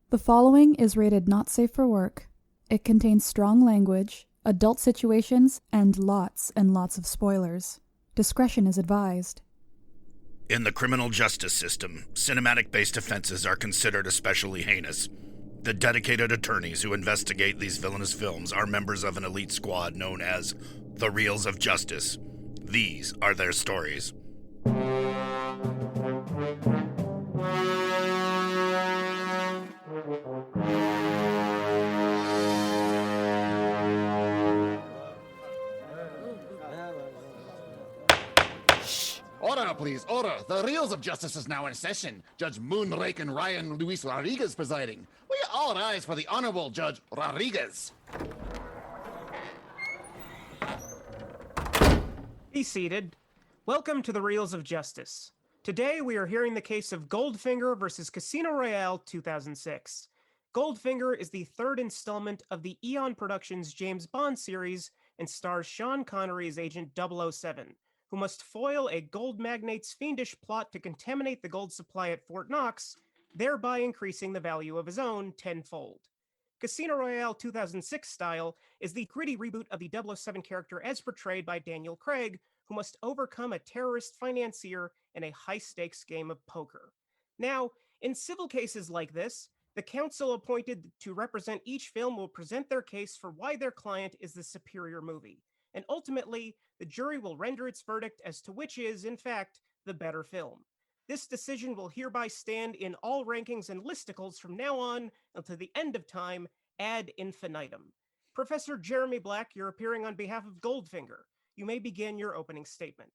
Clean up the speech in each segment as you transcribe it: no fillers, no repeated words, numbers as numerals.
The following is rated not safe for work. It contains strong language, adult situations, and lots of spoilers. Discretion is advised. In the criminal justice system, cinematic-based offenses are considered especially heinous. The dedicated attorneys who investigate these villainous films are members of an elite squad known as the Reels of Justice. These are their stories. Order, please, order. The Reels of Justice is now in session. Judge Moonrake and Ryan Luis Rodriguez presiding. We all rise for the Honorable Judge Rodriguez. Be seated. Welcome to the Reels of Justice. Today we are hearing the case of Goldfinger versus Casino Royale 2006. Goldfinger is the third installment of the Eon Productions James Bond series and stars Sean Connery as Agent 007, who must foil a gold magnate's fiendish plot to contaminate the gold supply at Fort Knox, thereby increasing the value of his own tenfold. Casino Royale 2006 style is the gritty reboot of the 007 character as portrayed by Daniel Craig, who must overcome a terrorist financier in a high-stakes game of poker. Now, in civil cases like this, the counsel appointed to represent each film will present their case for why their client is the superior movie, and ultimately, the jury will render its verdict as to which is, in fact, the better film. This decision will hereby stand in all rankings and listicles from now on until the end of time, ad infinitum. Professor Jeremy Black, you're appearing on behalf of Goldfinger. You may begin your opening statement.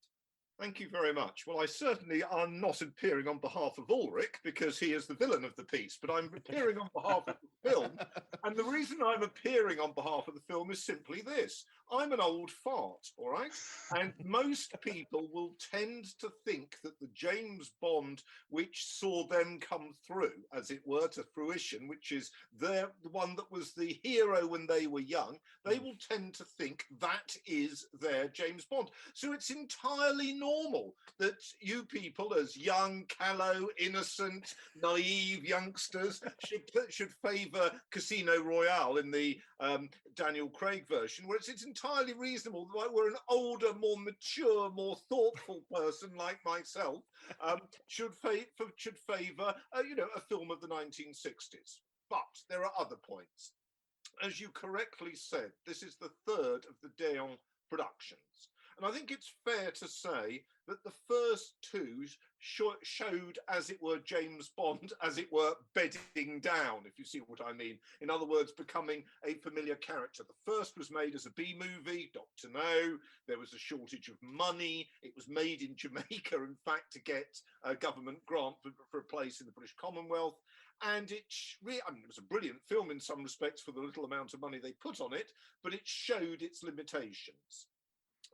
Thank you very much. Well, I certainly am not appearing on behalf of Ulrich because he is the villain of the piece, but I'm appearing on behalf of the film. And the reason I'm appearing on behalf of the film is simply this. I'm an old fart, all right? And most people will tend to think that the James Bond, which saw them come through, as it were, to fruition, which is the one that was the hero when they were young, they will tend to think that is their James Bond. So it's entirely normal that you people, as young, callow, innocent, naive youngsters, should favour Casino Royale in the Daniel Craig version, whereas it's entirely reasonable that we're an older, more mature, more thoughtful person like myself should favour a film of the 1960s. But there are other points. As you correctly said, this is the third of the Deon productions. And I think it's fair to say that the first two showed, as it were, James Bond, as it were, bedding down, if you see what I mean. In other words, becoming a familiar character. The first was made as a B-movie, Dr. No. There was a shortage of money. It was made in Jamaica, in fact, to get a government grant for a place in the British Commonwealth. And it was a brilliant film in some respects for the little amount of money they put on it, but it showed its limitations.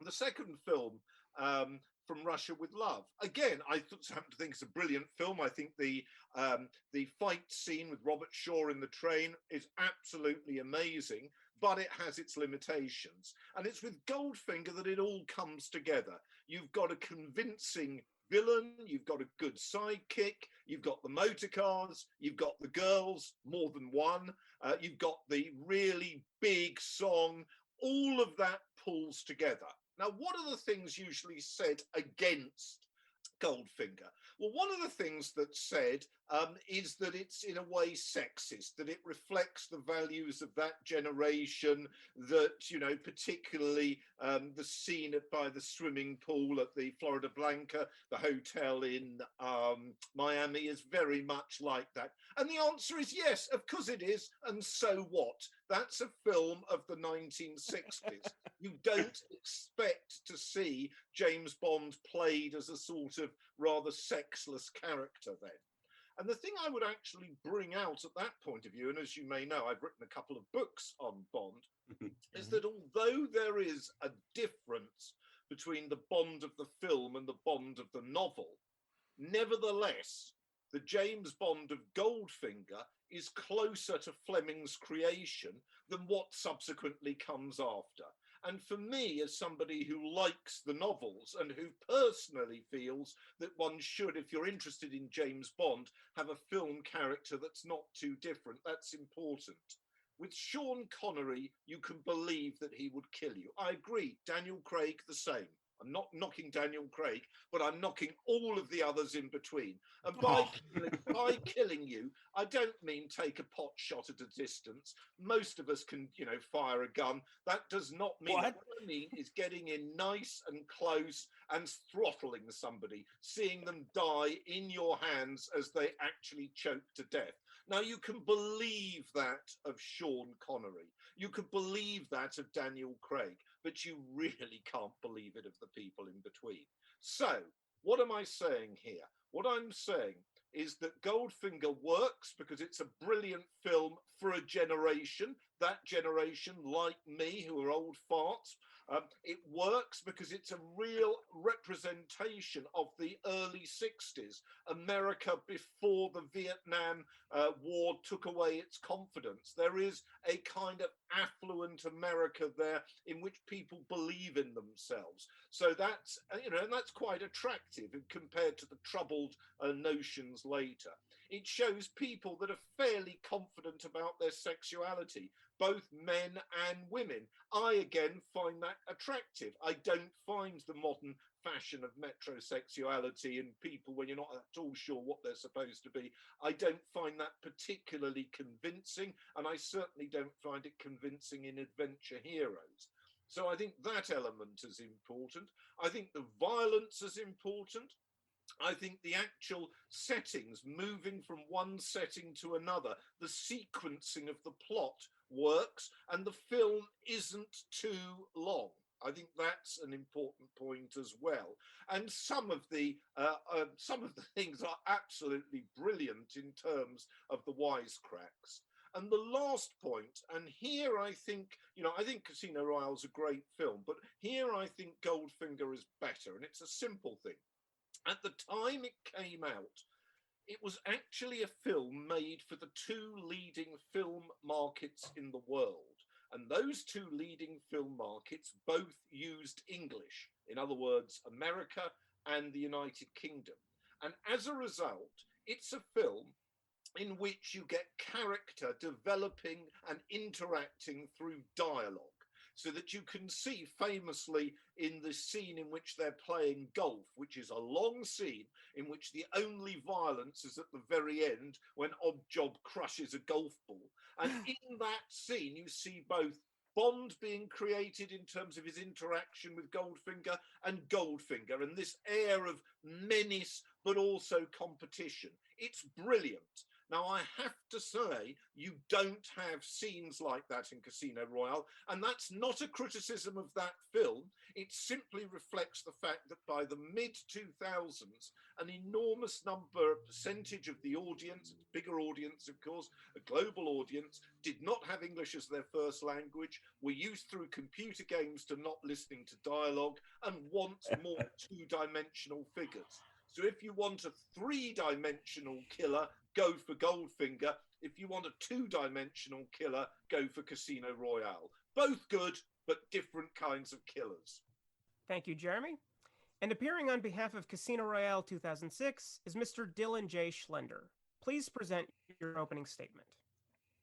The second film, From Russia with Love, again, I happen to think it's a brilliant film. I think the fight scene with Robert Shaw in the train is absolutely amazing, but it has its limitations. And it's with Goldfinger that it all comes together. You've got a convincing villain, you've got a good sidekick, you've got the motor cars, you've got the girls, more than one, you've got the really big song. All of that pulls together. Now, what are the things usually said against Goldfinger? Well, one of the things that's said is that it's in a way sexist, that it reflects the values of that generation, that, particularly the scene by the swimming pool at the Florida Blanca, the hotel in Miami, is very much like that. And the answer is yes, of course it is. And so what? That's a film of the 1960s. You don't expect to see James Bond played as a sort of rather sexless character then. And the thing I would actually bring out at that point of view, and as you may know, I've written a couple of books on Bond, is that although there is a difference between the Bond of the film and the Bond of the novel, nevertheless, the James Bond of Goldfinger is closer to Fleming's creation than what subsequently comes after. And for me, as somebody who likes the novels and who personally feels that one should, if you're interested in James Bond, have a film character that's not too different, that's important. With Sean Connery, you can believe that he would kill you. I agree. Daniel Craig, the same. I'm not knocking Daniel Craig, but I'm knocking all of the others in between. And by killing you, I don't mean take a pot shot at a distance. Most of us can, fire a gun. That does not mean What? that. What I mean is getting in nice and close and throttling somebody, seeing them die in your hands as they actually choke to death. Now, you can believe that of Sean Connery. You could believe that of Daniel Craig, but you really can't believe it of the people in between. So, what am I saying here? What I'm saying is that Goldfinger works because it's a brilliant film for a generation. That generation, like me, who are old farts, it works because it's a real representation of the early 60s, America before the Vietnam War took away its confidence. There is a kind of affluent America there in which people believe in themselves. So that's, and that's quite attractive compared to the troubled notions later. It shows people that are fairly confident about their sexuality, both men and women. I, again, find that attractive. I don't find the modern fashion of metrosexuality and people when you're not at all sure what they're supposed to be. I don't find that particularly convincing, and I certainly don't find it convincing in adventure heroes. So I think that element is important. I think the violence is important. I think the actual settings, moving from one setting to another, the sequencing of the plot works, and the film isn't too long. I think that's an important point as well. And some of the things are absolutely brilliant in terms of the wisecracks. And the last point, and here I think, I think Casino Royale is a great film, but here I think Goldfinger is better, and it's a simple thing. At the time it came out, it was actually a film made for the two leading film markets in the world. And those two leading film markets both used English, in other words, America and the United Kingdom. And as a result, it's a film in which you get character developing and interacting through dialogue. So that you can see famously in the scene in which they're playing golf, which is a long scene in which the only violence is at the very end when Oddjob crushes a golf ball. And in that scene, you see both Bond being created in terms of his interaction with Goldfinger and Goldfinger, and this air of menace, but also competition. It's brilliant. Now, I have to say, you don't have scenes like that in Casino Royale, and that's not a criticism of that film. It simply reflects the fact that by the mid-2000s, an enormous percentage of the audience, bigger audience, of course, a global audience, did not have English as their first language, were used through computer games to not listening to dialogue, and want more two-dimensional figures. So if you want a three-dimensional killer, go for Goldfinger. If you want a two-dimensional killer, go for Casino Royale. Both good, but different kinds of killers. Thank you, Jeremy. And appearing on behalf of Casino Royale 2006 is Mr. Dylan J. Schlender. Please present your opening statement.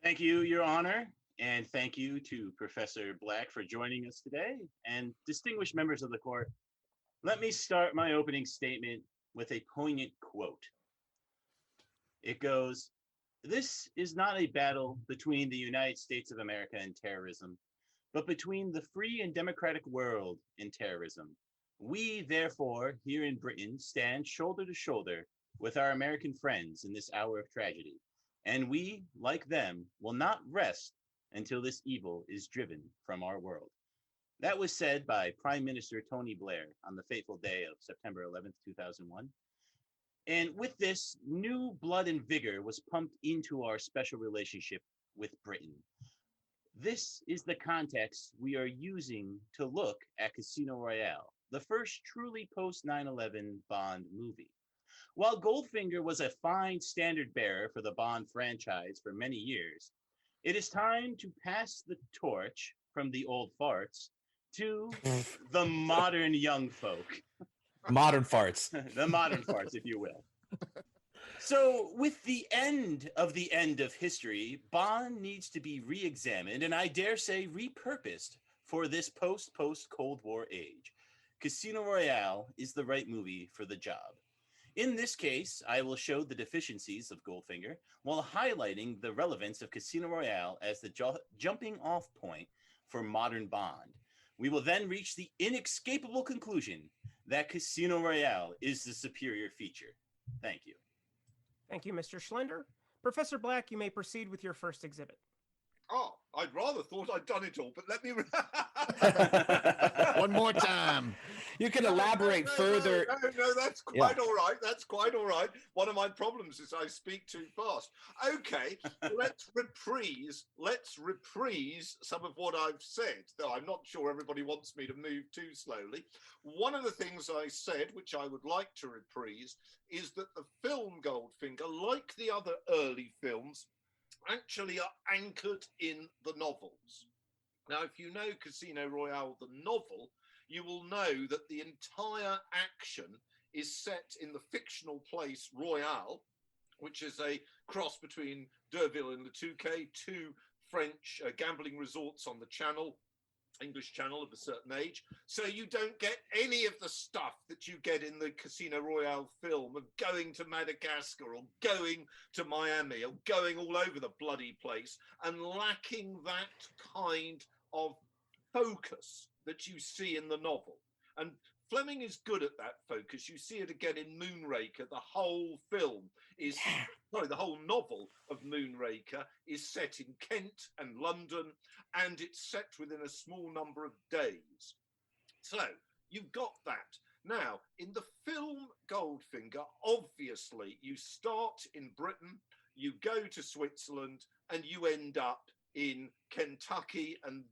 Thank you, Your Honor, and thank you to Professor Black for joining us today, and distinguished members of the court. Let me start my opening statement with a poignant quote. It goes, "This is not a battle between the United States of America and terrorism, but between the free and democratic world and terrorism. We, therefore, here in Britain, stand shoulder to shoulder with our American friends in this hour of tragedy, and we, like them, will not rest until this evil is driven from our world." That was said by Prime Minister Tony Blair on the fateful day of September 11th, 2001. And with this, new blood and vigor was pumped into our special relationship with Britain. This is the context we are using to look at Casino Royale, the first truly post-9/11 Bond movie. While Goldfinger was a fine standard bearer for the Bond franchise for many years, it is time to pass the torch from the old farts to the modern young folk. Modern farts. The modern farts, if you will. So, with the end of history, Bond needs to be re-examined and I dare say repurposed for this post-Cold War age. Casino Royale is the right movie for the job. In this case, I will show the deficiencies of Goldfinger while highlighting the relevance of Casino Royale as the jumping off point for modern Bond. We will then reach the inescapable conclusion that Casino Royale is the superior feature. Thank you. Thank you, Mr. Schlender. Professor Black, you may proceed with your first exhibit. Oh, I'd rather thought I'd done it all, but let me... One more time. You can elaborate further. No, that's quite all right. That's quite all right. One of my problems is I speak too fast. Okay, let's reprise some of what I've said, though I'm not sure everybody wants me to move too slowly. One of the things I said, which I would like to reprise, is that the film Goldfinger, like the other early films, actually are anchored in the novels. Now, if you know Casino Royale, the novel, you will know that the entire action is set in the fictional place Royale, which is a cross between Derville and Le Touquet, two French gambling resorts on the Channel, English Channel of a certain age. So you don't get any of the stuff that you get in the Casino Royale film of going to Madagascar or going to Miami or going all over the bloody place and lacking that kind of focus that you see in the novel. And Fleming is good at that focus. You see it again in Moonraker. The whole film is, the whole novel of Moonraker is set in Kent and London, and it's set within a small number of days. So you've got that. Now, in the film Goldfinger, obviously, you start in Britain, you go to Switzerland, and you end up in Kentucky, and,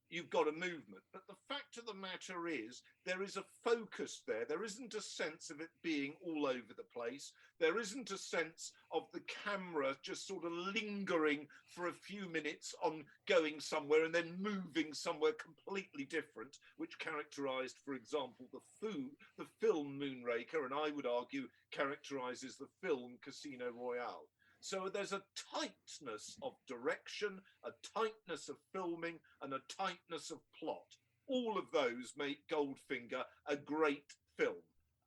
you've got a movement. But the fact of the matter is, there is a focus there. There isn't a sense of it being all over the place. There isn't a sense of the camera just sort of lingering for a few minutes on going somewhere and then moving somewhere completely different, which characterized, for example, the film Moonraker, and I would argue characterizes the film Casino Royale. So there's a tightness of direction, a tightness of filming, and a tightness of plot. All of those make Goldfinger a great film.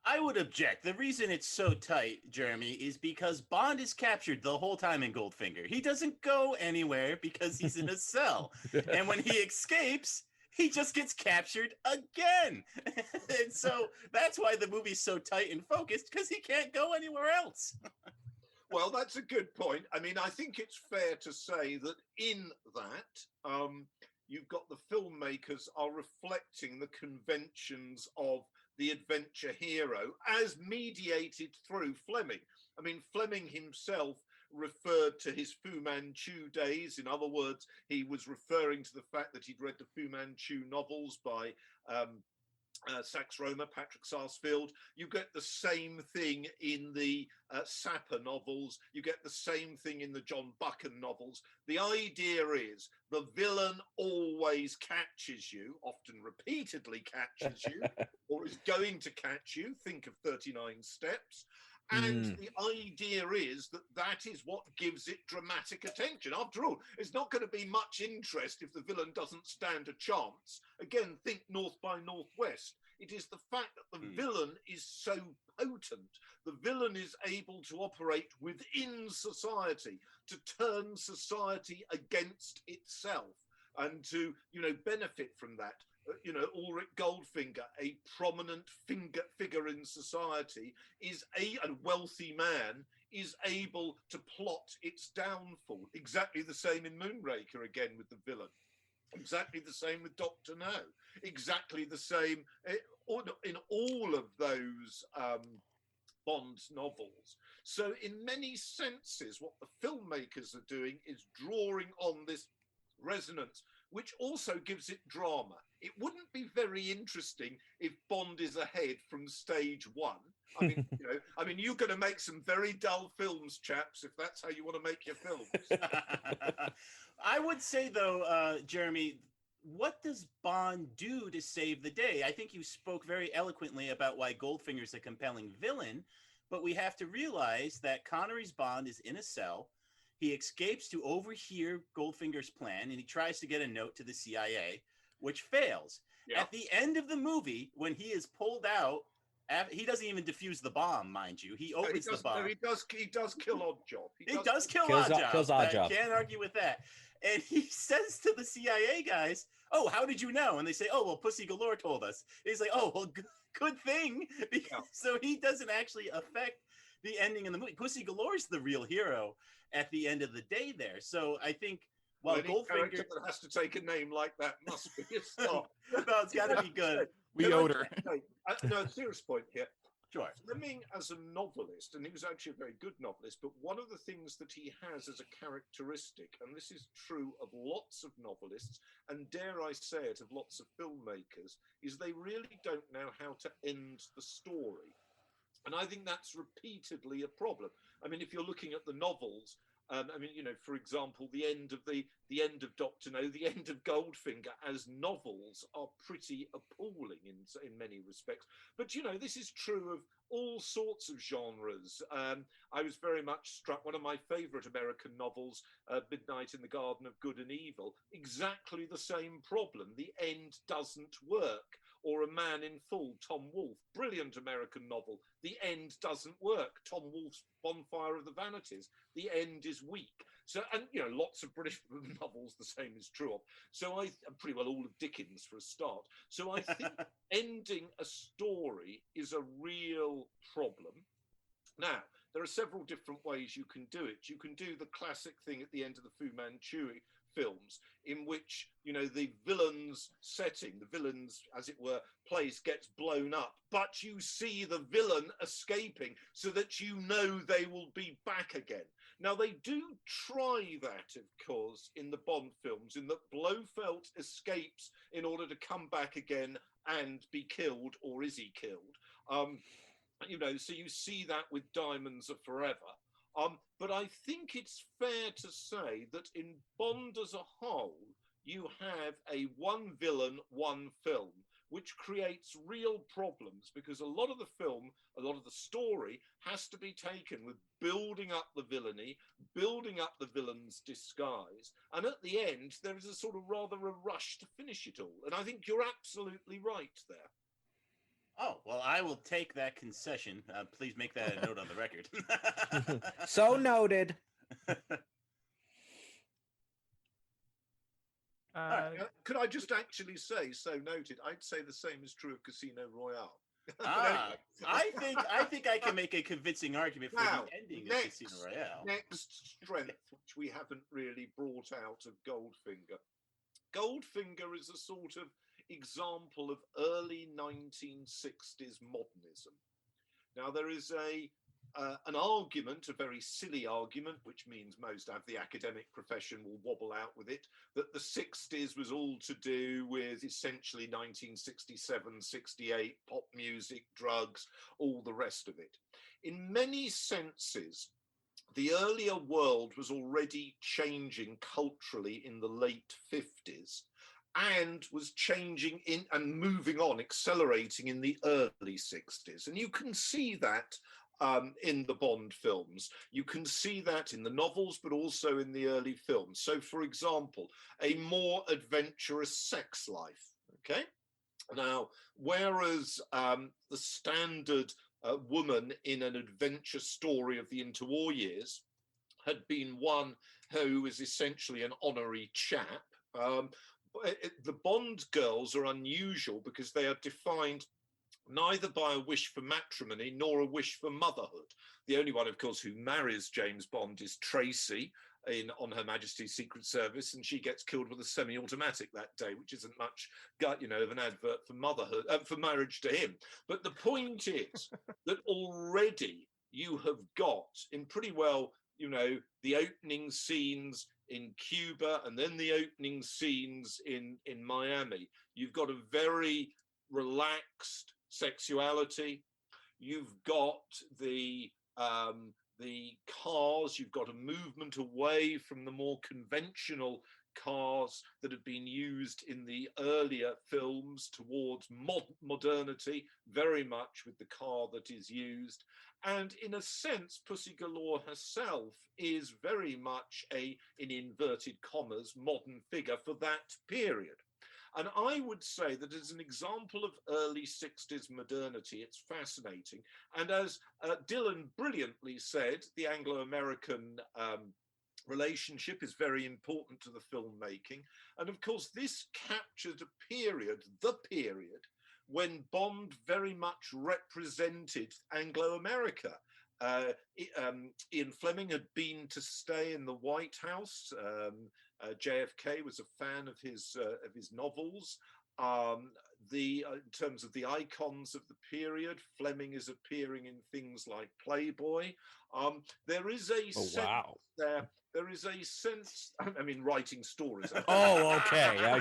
I would object. The reason it's so tight, Jeremy, is because Bond is captured the whole time in Goldfinger. He doesn't go anywhere because he's in a cell. And when he escapes, he just gets captured again. And so that's why the movie's so tight and focused, because he can't go anywhere else. Well, that's a good point. I mean, I think it's fair to say that in that, you've got the filmmakers are reflecting the conventions of the adventure hero as mediated through Fleming. I mean, Fleming himself referred to his Fu Manchu days. In other words, he was referring to the fact that he'd read the Fu Manchu novels by Sax Roma, Patrick Sarsfield. You get the same thing in the Sapper novels. You get the same thing in the John Buchan novels. The idea is the villain always catches you, often repeatedly catches you, or is going to catch you. Think of 39 Steps. And the idea is that that is what gives it dramatic attention. After all, it's not going to be much interest if the villain doesn't stand a chance. Again, think North by Northwest. It is the fact that the villain is so potent. The villain is able to operate within society, to turn society against itself, and to, benefit from that. Ulrich Goldfinger, a prominent figure in society, is a wealthy man, is able to plot its downfall. Exactly the same in Moonraker, again, with the villain. Exactly the same with Dr. No. Exactly the same in all of those Bond novels. So in many senses, what the filmmakers are doing is drawing on this resonance, which also gives it drama. It wouldn't be very interesting if Bond is ahead from stage one. I mean, you're going to make some very dull films, chaps, if that's how you want to make your films. I would say, though, Jeremy, what does Bond do to save the day? I think you spoke very eloquently about why Goldfinger's a compelling villain, but we have to realize that Connery's Bond is in a cell. He escapes to overhear Goldfinger's plan, and he tries to get a note to the CIA, which fails. Yeah. At the end of the movie, when he is pulled out, he doesn't even defuse the bomb, mind you. He opens the bomb. No, he does kill Oddjob. He does kill Kills Oddjob. I Oddjob. can't argue with that. And he says to the CIA guys, "Oh, how did you know?" And they say, "Oh, well, Pussy Galore told us." And he's like, "Oh, well, good thing." So he doesn't actually affect the ending of the movie. Pussy Galore's the real hero at the end of the day there. So I think while Goldfinger that has to take a name like that must be a star. no, it's got to be good. We owed her. No, serious point here. Sure. Fleming, as a novelist, and he was actually a very good novelist, but one of the things that he has as a characteristic, and this is true of lots of novelists, and dare I say it, of lots of filmmakers, is they really don't know how to end the story. And I think that's repeatedly a problem. I mean, if you're looking at the novels, for example, the end of Doctor No, the end of Goldfinger as novels are pretty appalling in many respects. But this is true of all sorts of genres. I was very much struck. One of my favourite American novels, Midnight in the Garden of Good and Evil, exactly the same problem. The end doesn't work. Or A Man in Full, Tom Wolfe, brilliant American novel. The end doesn't work. Tom Wolfe's Bonfire of the Vanities. The end is weak. So, and lots of British novels the same is true of. So pretty well all of Dickens for a start. So I think ending a story is a real problem. Now, there are several different ways you can do it. You can do the classic thing at the end of the Fu Manchu films, in which the villain's setting, the villain's, as it were, place gets blown up, but you see the villain escaping so that they will be back again. Now, they do try that, of course, in the Bond films, in that Blofeld escapes in order to come back again and be killed, or is he killed? So you see that with Diamonds Are Forever. But I think it's fair to say that in Bond as a whole, you have a one villain, one film, which creates real problems because a lot of the story has to be taken with building up the villainy, building up the villain's disguise. And at the end, there is a sort of rather a rush to finish it all. And I think you're absolutely right there. Oh, well, I will take that concession. Please make that a note on the record. So noted. Could I just actually say, so noted, I'd say the same is true of Casino Royale. I think I can make a convincing argument for the ending of Casino Royale. Next strength, which we haven't really brought out of Goldfinger. Goldfinger is a sort of example of early 1960s modernism. Now, there is an argument, a very silly argument, which means most of the academic profession will wobble out with it, that the 60s was all to do with essentially 1967, 68, pop music, drugs, all the rest of it. In many senses, the earlier world was already changing culturally in the late 50s and was changing in and moving on, accelerating in the early 60s. And you can see that in the Bond films. You can see that in the novels, but also in the early films. So, for example, a more adventurous sex life, okay? Now, whereas the standard woman in an adventure story of the interwar years had been one who was essentially an honorary chap, the Bond girls are unusual because they are defined neither by a wish for matrimony nor a wish for motherhood. The only one, of course, who marries James Bond is Tracy on Her Majesty's Secret Service, and she gets killed with a semi-automatic that day, which isn't much, of an advert for motherhood, for marriage to him. But the point is that already you have got in pretty well, the opening scenes in Cuba and then the opening scenes in Miami. You've got a very relaxed sexuality. You've got the cars. You've got a movement away from the more conventional cars that had been used in the earlier films towards modernity, very much with the car that is used. And in a sense, Pussy Galore herself is very much in inverted commas, modern figure for that period. And I would say that as an example of early 60s modernity, it's fascinating. And as Dylan brilliantly said, the Anglo-American relationship is very important to the filmmaking. And of course, this captured a period, the period, when Bond very much represented Anglo-America. Ian Fleming had been to stay in the White House. JFK was a fan of his novels. In terms of the icons of the period, Fleming is appearing in things like Playboy. There is a sense there. There is a sense. I mean, writing stories. Oh, okay.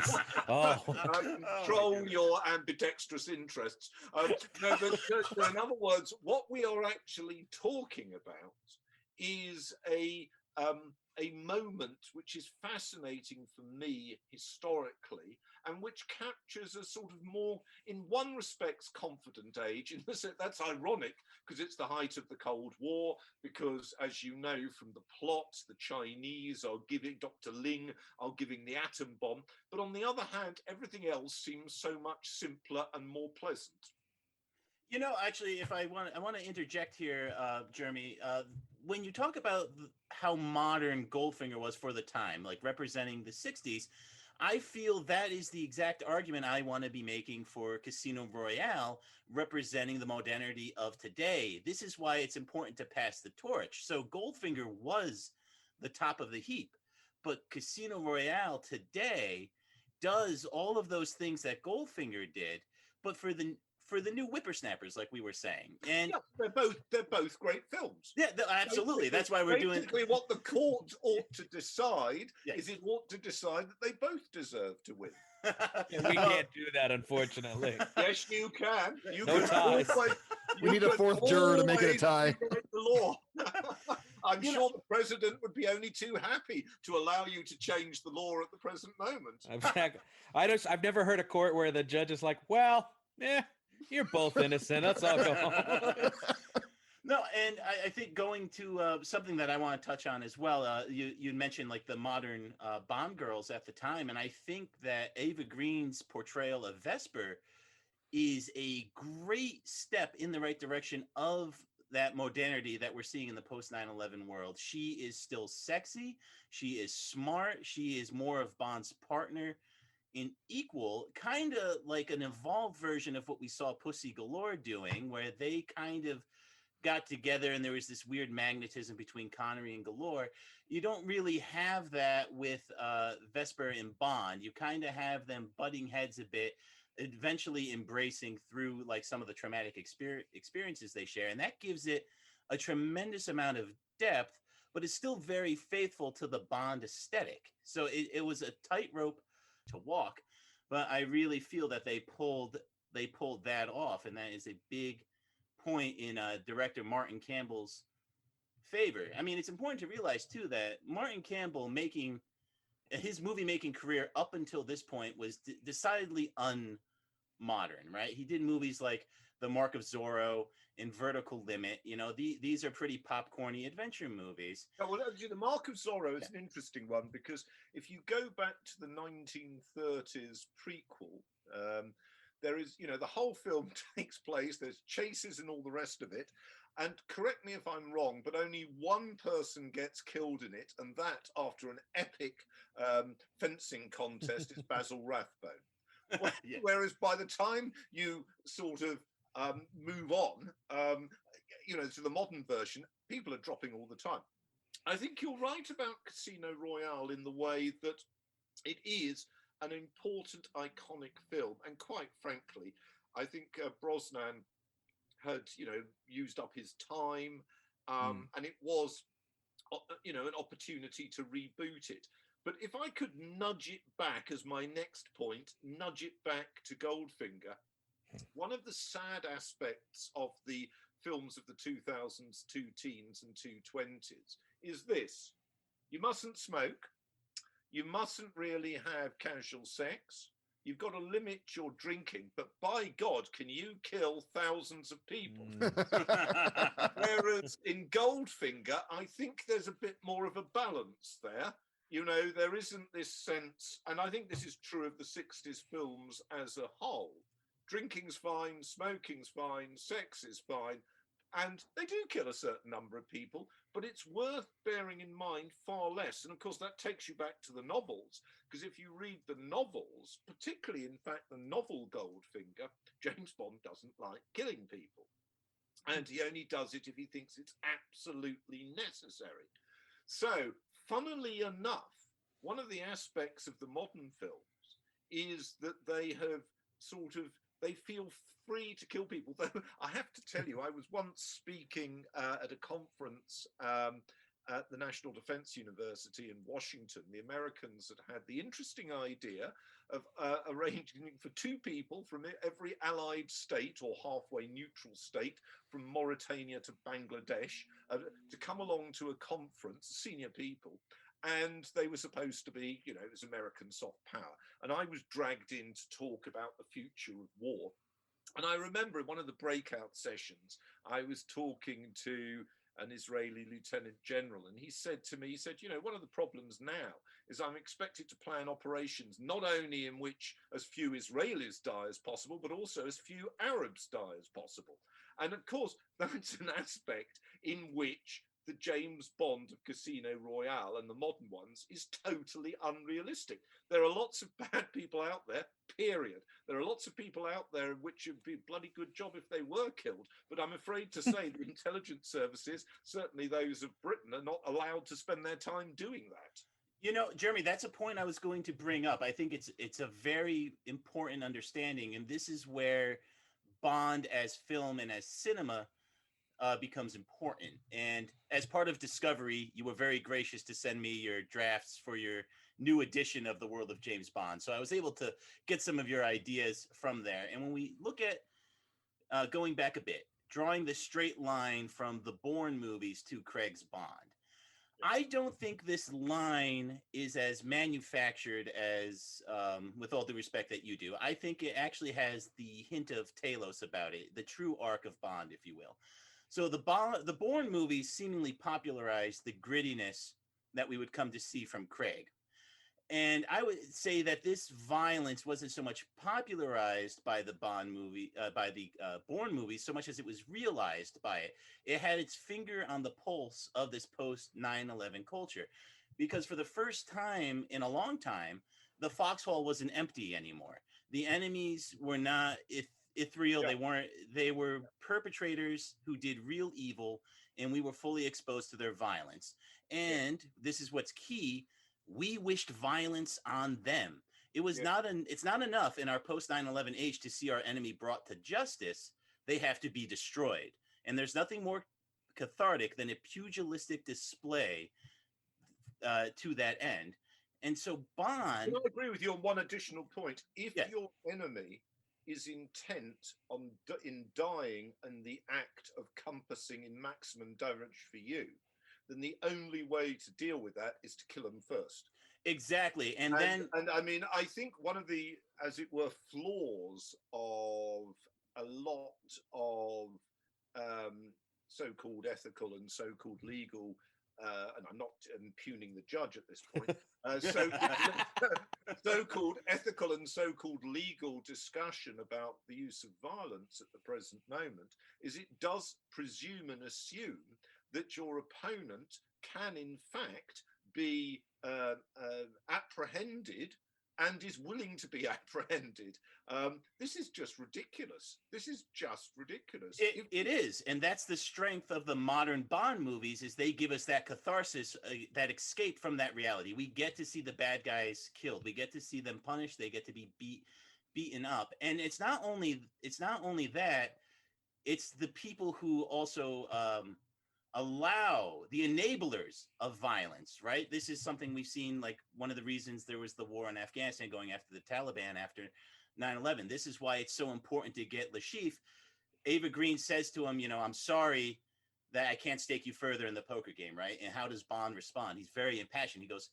Control your ambidextrous interests. No, but in other words, what we are actually talking about is a moment which is fascinating for me historically, and which captures a sort of more, in one respects, confident age. In this, that's ironic because it's the height of the Cold War, because as you know from the plot, the Chinese are giving, Dr. Ling are giving the atom bomb. But on the other hand, everything else seems so much simpler and more pleasant. You know, actually, if I want to interject here, Jeremy. When you talk about how modern Goldfinger was for the time, like representing the 60s, I feel that is the exact argument I want to be making for Casino Royale, representing the modernity of today. This is why it's important to pass the torch. So Goldfinger was the top of the heap, but Casino Royale today does all of those things that Goldfinger did, but for the new whippersnappers, like we were saying. And yeah, they're both great films. Yeah, absolutely. That's why we're doing. Basically, what the court ought to decide is it ought to decide that they both deserve to win. Yeah, we can't do that, unfortunately. Yes, you can. You No can ties. We need a fourth juror to make it a tie. The law. I'm sure the president would be only too happy to allow you to change the law at the present moment. Exactly. I've never heard a court where the judge is like, well, you're both innocent. Let's all go home. No, and I think going to something that I want to touch on as well, you mentioned like the modern Bond girls at the time, and I think that Ava Green's portrayal of Vesper is a great step in the right direction of that modernity that we're seeing in the post 9/11 world. She is still sexy. She is smart. She is more of Bond's partner in equal, kind of like an evolved version of what we saw Pussy Galore doing, where they kind of got together and there was this weird magnetism between Connery and Galore. You don't really have that with Vesper and Bond. You kind of have them butting heads a bit, eventually embracing through like some of the traumatic experiences they share. And that gives it a tremendous amount of depth, but it's still very faithful to the Bond aesthetic. So it was a tightrope to walk, but I really feel that they pulled that off. And that is a big point in director Martin Campbell's favor. I mean, it's important to realize too that Martin Campbell his movie making career up until this point was decidedly unmodern, right? He did movies like The Mark of Zorro and Vertical Limit. You know, these are pretty popcorny adventure movies. Oh, well, The Mark of Zorro is an interesting one because if you go back to the 1930s prequel, there is, you know, the whole film takes place, there's chases and all the rest of it. And correct me if I'm wrong, but only one person gets killed in it, and that after an epic fencing contest is Basil Rathbone. Yes. Whereas by the time you sort of move on, you know, to the modern version, people are dropping all the time. I think you're right about Casino Royale in the way that it is an important, iconic film. And quite frankly, I think Brosnan had, you know, used up his time, and it was, you know, an opportunity to reboot it. But if I could nudge it back as my next point, nudge it back to Goldfinger, one of the sad aspects of the films of the 2000s, two teens and 220s is this. You mustn't smoke. You mustn't really have casual sex. You've got to limit your drinking, but by God, can you kill thousands of people? Whereas in Goldfinger, I think there's a bit more of a balance there. You know, there isn't this sense, and I think this is true of the 60s films as a whole. Drinking's fine, smoking's fine, sex is fine, and they do kill a certain number of people, but it's worth bearing in mind far less. And of course, that takes you back to the novels, because if you read the novels, particularly, in fact, the novel Goldfinger, James Bond doesn't like killing people. And he only does it if he thinks it's absolutely necessary. So, funnily enough, one of the aspects of the modern films is that they have they feel free to kill people. Though I have to tell you, I was once speaking at a conference at the National Defense University in Washington. The Americans had the interesting idea of arranging for 2 people from every allied state or halfway neutral state, from Mauritania to Bangladesh, to come along to a conference, senior people. And they were supposed to be, you know, it was American soft power. And I was dragged in to talk about the future of war. And I remember in one of the breakout sessions, I was talking to an Israeli lieutenant general, and he said to me, you know, one of the problems now is I'm expected to plan operations not only in which as few Israelis die as possible, but also as few Arabs die as possible. And of course, that's an aspect in which the James Bond of Casino Royale and the modern ones is totally unrealistic. There are lots of bad people out there, period. There are lots of people out there in which it would be a bloody good job if they were killed. But I'm afraid to say the intelligence services, certainly those of Britain, are not allowed to spend their time doing that. You know, Jeremy, that's a point I was going to bring up. I think it's a very important understanding, and this is where Bond as film and as cinema becomes important. And as part of Discovery, you were very gracious to send me your drafts for your new edition of the World of James Bond. So I was able to get some of your ideas from there. And when we look at going back a bit, drawing the straight line from the Bourne movies to Craig's Bond, I don't think this line is as manufactured as, with all due respect, that you do. I think it actually has the hint of Talos about it, the true arc of Bond, if you will. So the Bourne movies seemingly popularized the grittiness that we would come to see from Craig. And I would say that this violence wasn't so much popularized by the Bond movie, by the Bourne movies, so much as it was realized by it. It had its finger on the pulse of this post 9/11 culture, because for the first time in a long time, the foxhole wasn't empty anymore. The enemies were not ethereal. Yeah. They were perpetrators who did real evil, and we were fully exposed to their violence. And this is what's key. We wished violence on them. It's not enough in our post 9/11 age to see our enemy brought to justice. They have to be destroyed. And there's nothing more cathartic than a pugilistic display to that end. And so Bond... I agree with you on one additional point. If your enemy is intent on in dying and the act of compassing in maximum damage for you, then the only way to deal with that is to kill them first. Exactly. And I mean, I think one of the, as it were, flaws of a lot of so-called ethical and so-called legal, and I'm not impugning the judge at this point, so-called ethical and so-called legal discussion about the use of violence at the present moment is it does presume and assume that your opponent can in fact be apprehended and is willing to be apprehended. This is just ridiculous. This is just ridiculous. It is. And that's the strength of the modern Bond movies, is they give us that catharsis, that escape from that reality. We get to see the bad guys killed. We get to see them punished. They get to be beaten up. And it's not only that, it's the people who also allow the enablers of violence, right? This is something we've seen, like one of the reasons there was the war in Afghanistan going after the Taliban after 9/11. This is why it's so important to get Lashif. Ava Green says to him, you know, I'm sorry that I can't stake you further in the poker game, right? And how does Bond respond? He's very impassioned. He goes,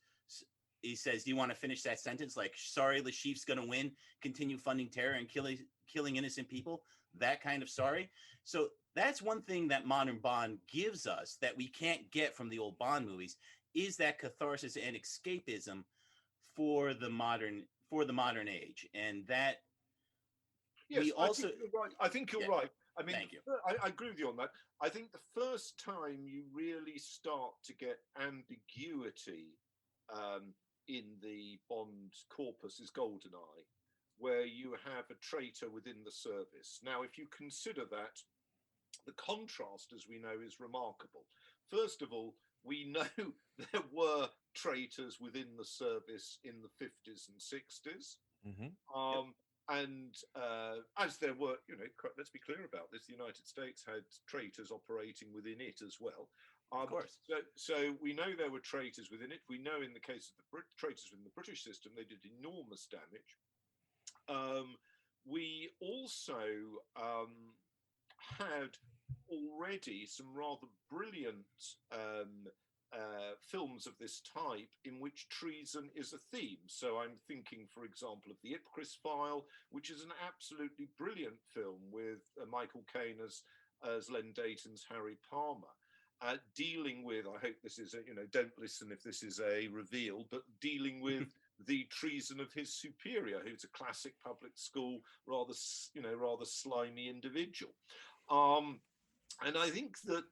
he says, do you want to finish that sentence? Like, sorry, the chief's going to win, continue funding terror and killing innocent people. That kind of sorry. So that's one thing that modern Bond gives us that we can't get from the old Bond movies, is that catharsis and escapism for the modern age. And that yes, we also, I think you're right. I mean, thank you. I agree with you on that. I think the first time you really start to get ambiguity in the Bond corpus is GoldenEye, where you have a traitor within the service. Now, if you consider that, the contrast, as we know, is remarkable. First of all, we know there were traitors within the service in the 50s and 60s. And as there were, let's be clear about this, the United States had traitors operating within it as well. Of course. So we know there were traitors within it. We know in the case of the traitors within the British system, they did enormous damage. We also had already some rather brilliant films of this type in which treason is a theme. So I'm thinking, for example, of the Ipcris File, which is an absolutely brilliant film with Michael Caine as Len Dayton's Harry Palmer, dealing with, I hope this is don't listen if this is a reveal, but dealing with the treason of his superior, who's a classic public school, rather slimy individual. And I think that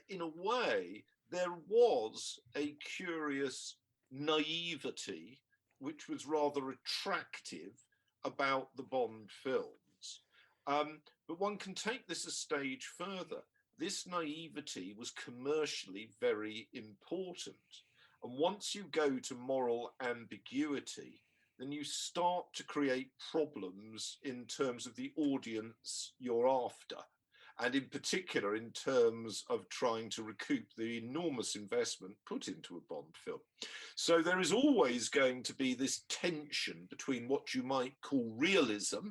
in a way, there was a curious naivety, which was rather attractive about the Bond films. But one can take this a stage further. This naivety was commercially very important. And once you go to moral ambiguity, then you start to create problems in terms of the audience you're after. And in particular, in terms of trying to recoup the enormous investment put into a Bond film. So there is always going to be this tension between what you might call realism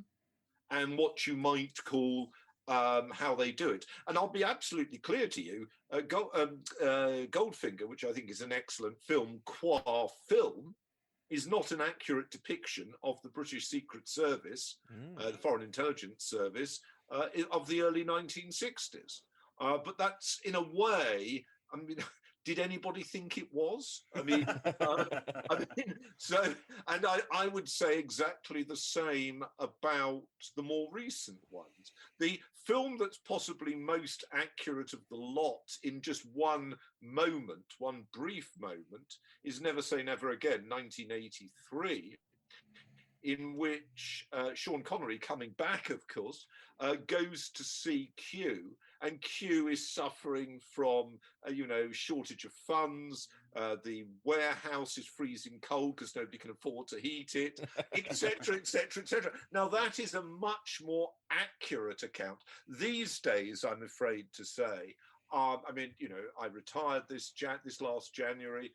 and what you might call how they do it. And I'll be absolutely clear to you, Goldfinger, which I think is an excellent film, qua film, is not an accurate depiction of the British Secret Service, the Foreign Intelligence Service, of the early 1960s. But that's, in a way, I mean, did anybody think it was? I mean, I would say exactly the same about the more recent ones. The film that's possibly most accurate of the lot in just one moment, one brief moment, is Never Say Never Again, 1983, in which Sean Connery, coming back, of course, goes to see Q, and Q is suffering from, shortage of funds. The warehouse is freezing cold because nobody can afford to heat it, etc., etc., etc. Now, that is a much more accurate account. These days, I'm afraid to say, I retired this last January.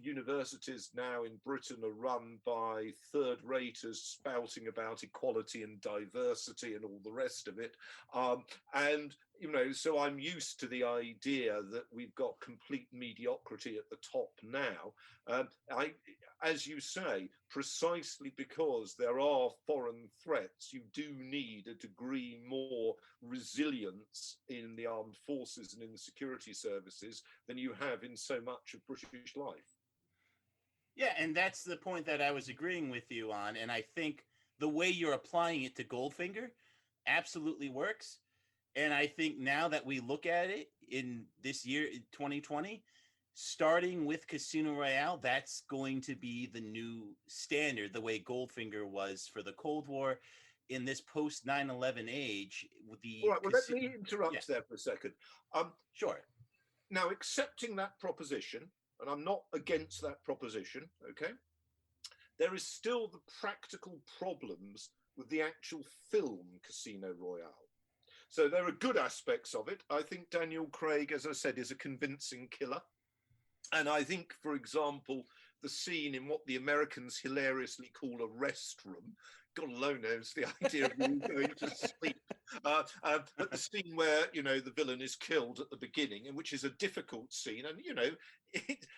Universities now in Britain are run by third-raters spouting about equality and diversity and all the rest of it. So I'm used to the idea that we've got complete mediocrity at the top now. As you say, precisely because there are foreign threats, you do need a degree more resilience in the armed forces and in the security services than you have in so much of British life. Yeah, and that's the point that I was agreeing with you on. And I think the way you're applying it to Goldfinger absolutely works. And I think now that we look at it in this year, 2020, starting with Casino Royale, that's going to be the new standard, the way Goldfinger was for the Cold War in this post 9/11 age. All right, well, let me interrupt there for a second. Sure. Now, accepting that proposition, and I'm not against that proposition, okay? There is still the practical problems with the actual film Casino Royale. So there are good aspects of it. I think Daniel Craig, as I said, is a convincing killer. And I think, for example, the scene in what the Americans hilariously call a restroom, God alone knows the idea of you going to sleep But the scene where, you know, the villain is killed at the beginning, and which is a difficult scene, and, you know,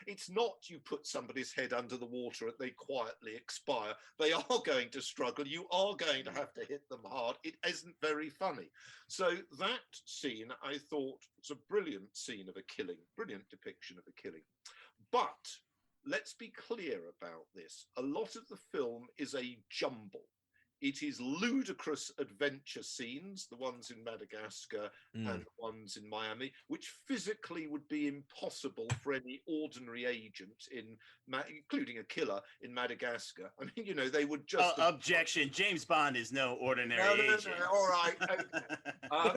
it's not you put somebody's head under the water and they quietly expire. They are going to struggle. You are going to have to hit them hard. It isn't very funny. So that scene, I thought, was a brilliant scene of a killing, brilliant depiction of a killing. But let's be clear about this. A lot of the film is a jumble. It is ludicrous adventure scenes, the ones in Madagascar and the ones in Miami, which physically would be impossible for any ordinary agent, including a killer in Madagascar. I mean, you know, they would just... Objection. James Bond is no ordinary agent. No, all right.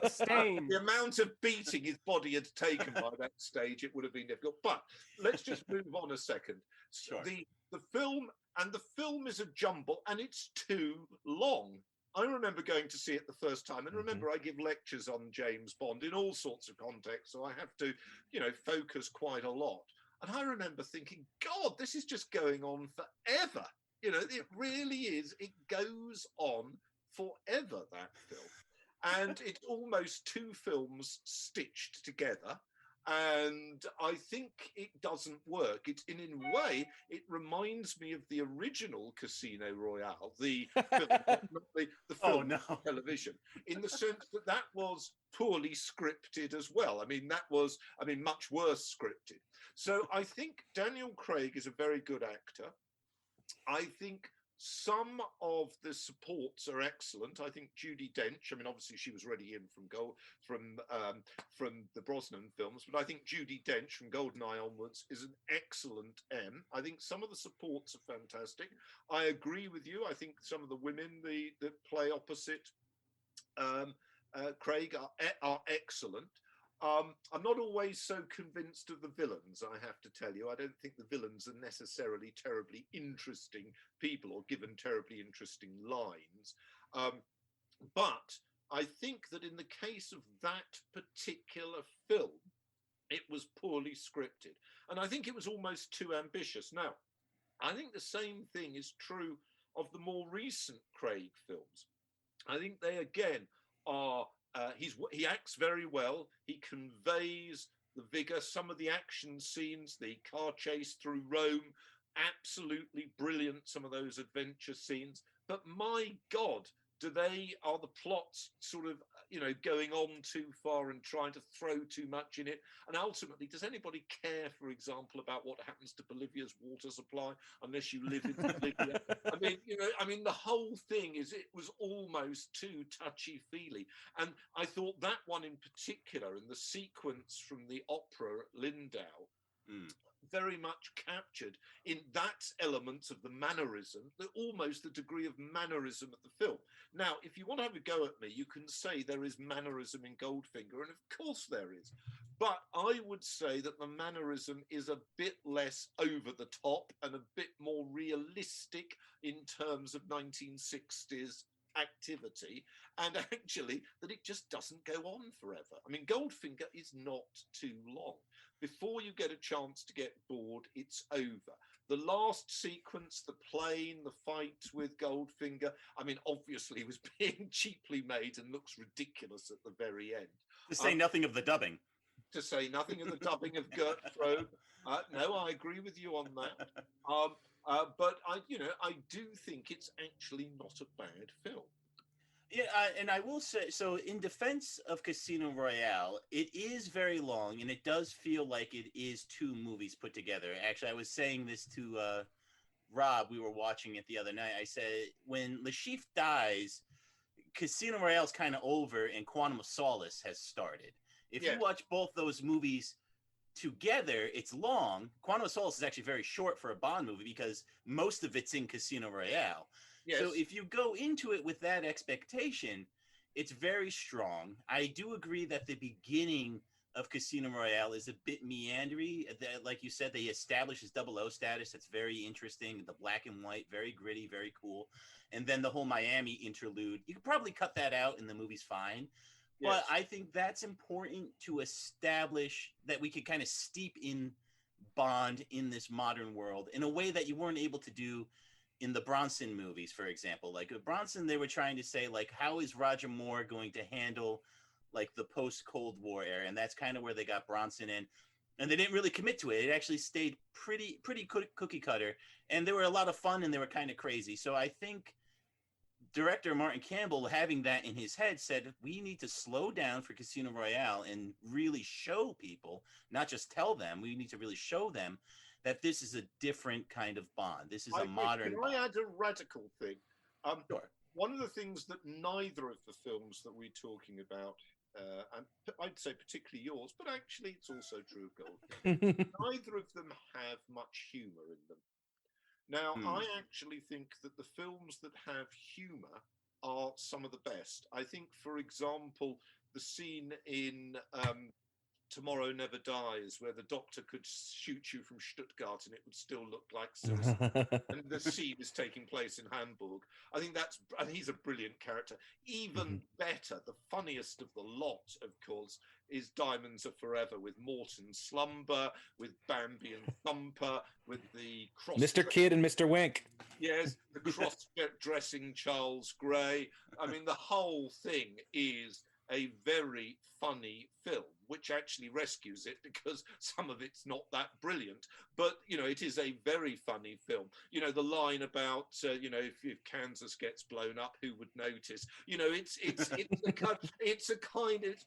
The amount of beating his body had taken by that stage, it would have been difficult. But let's just move on a second. Sure. The film is a jumble, and it's too long. I remember going to see it the first time, and remember I give lectures on James Bond in all sorts of contexts, so I have to, you know, focus quite a lot. And I remember thinking, God, this is just going on forever. You know, it really is. It goes on forever, that film. And it's almost two films stitched together. And I think it doesn't work. In a way, it reminds me of the original Casino Royale, the film television, in the sense that that was poorly scripted as well. I mean, much worse scripted. So I think Daniel Craig is a very good actor. I think some of the supports are excellent. I think Judi Dench, I mean, obviously she was already in from the Brosnan films, but I think Judi Dench from GoldenEye onwards is an excellent M. I think some of the supports are fantastic. I agree with you. I think some of the women that play opposite Craig are excellent. I'm not always so convinced of the villains, I have to tell you. I don't think the villains are necessarily terribly interesting people or given terribly interesting lines. But I think that in the case of that particular film, it was poorly scripted. And I think it was almost too ambitious. Now, I think the same thing is true of the more recent Craig films. I think they, again, are... he acts very well. He conveys the vigor. Some of the action scenes, the car chase through Rome, absolutely brilliant. Some of those adventure scenes. But my God, are the plots sort of, you know, going on too far and trying to throw too much in it? And ultimately, does anybody care, for example, about what happens to Bolivia's water supply unless you live in Bolivia? I mean, the whole thing it was almost too touchy-feely. And I thought that one in particular, and the sequence from the opera at Lindau, very much captured in that element of the mannerism, almost the degree of mannerism of the film. Now, if you want to have a go at me, you can say there is mannerism in Goldfinger, and of course there is. But I would say that the mannerism is a bit less over the top and a bit more realistic in terms of 1960s activity, and actually that it just doesn't go on forever. I mean, Goldfinger is not too long. Before you get a chance to get bored, it's over. The last sequence, the plane, the fight with Goldfinger, I mean, obviously was being cheaply made and looks ridiculous at the very end. To say nothing of the dubbing. To say nothing of the dubbing of Gert Frobe. No, I agree with you on that. But I do think it's actually not a bad film. Yeah, and I will say, so in defense of Casino Royale, it is very long, and it does feel like it is two movies put together. Actually, I was saying this to Rob. We were watching it the other night. I said, when Le Chiffre dies, Casino Royale's kind of over, and Quantum of Solace has started. If you watch both those movies together, it's long. Quantum of Solace is actually very short for a Bond movie because most of it's in Casino Royale. Yes. So if you go into it with that expectation, it's very strong. I do agree that the beginning of Casino Royale is a bit meandery. Like you said, they establish his 00 status. That's very interesting. The black and white, very gritty, very cool. And then the whole Miami interlude. You could probably cut that out and the movie's fine. Yes. But I think that's important to establish that we could kind of steep in Bond in this modern world in a way that you weren't able to do in the Bronson movies, for example. Like with Bronson, they were trying to say, like, how is Roger Moore going to handle like the post-Cold War era? And that's kind of where they got Bronson in. And they didn't really commit to it. It actually stayed pretty cookie cutter. And they were a lot of fun and they were kind of crazy. So I think director Martin Campbell, having that in his head, said, we need to slow down for Casino Royale and really show people, not just tell them, we need to really show them that this is a different kind of Bond. This is a modern Can Bond. I add a radical thing? Sure. One of the things that neither of the films that we're talking about, and I'd say particularly yours, but actually it's also true of Goldfinger, neither of them have much humour in them. Now, I actually think that the films that have humour are some of the best. I think, for example, the scene in Tomorrow Never Dies, where the doctor could shoot you from Stuttgart and it would still look like suicide, and the scene is taking place in Hamburg. I think and he's a brilliant character. Even better, the funniest of the lot, of course, is Diamonds Are Forever, with Morton Slumber, with Bambi and Thumper, with the cross... Mr. Kid and Mr. Wink. Yes, the cross-dressing Charles Gray. I mean, the whole thing is a very funny film, which actually rescues it because some of it's not that brilliant. But, you know, it is a very funny film. You know, the line about, you know, if Kansas gets blown up, who would notice? You know, it's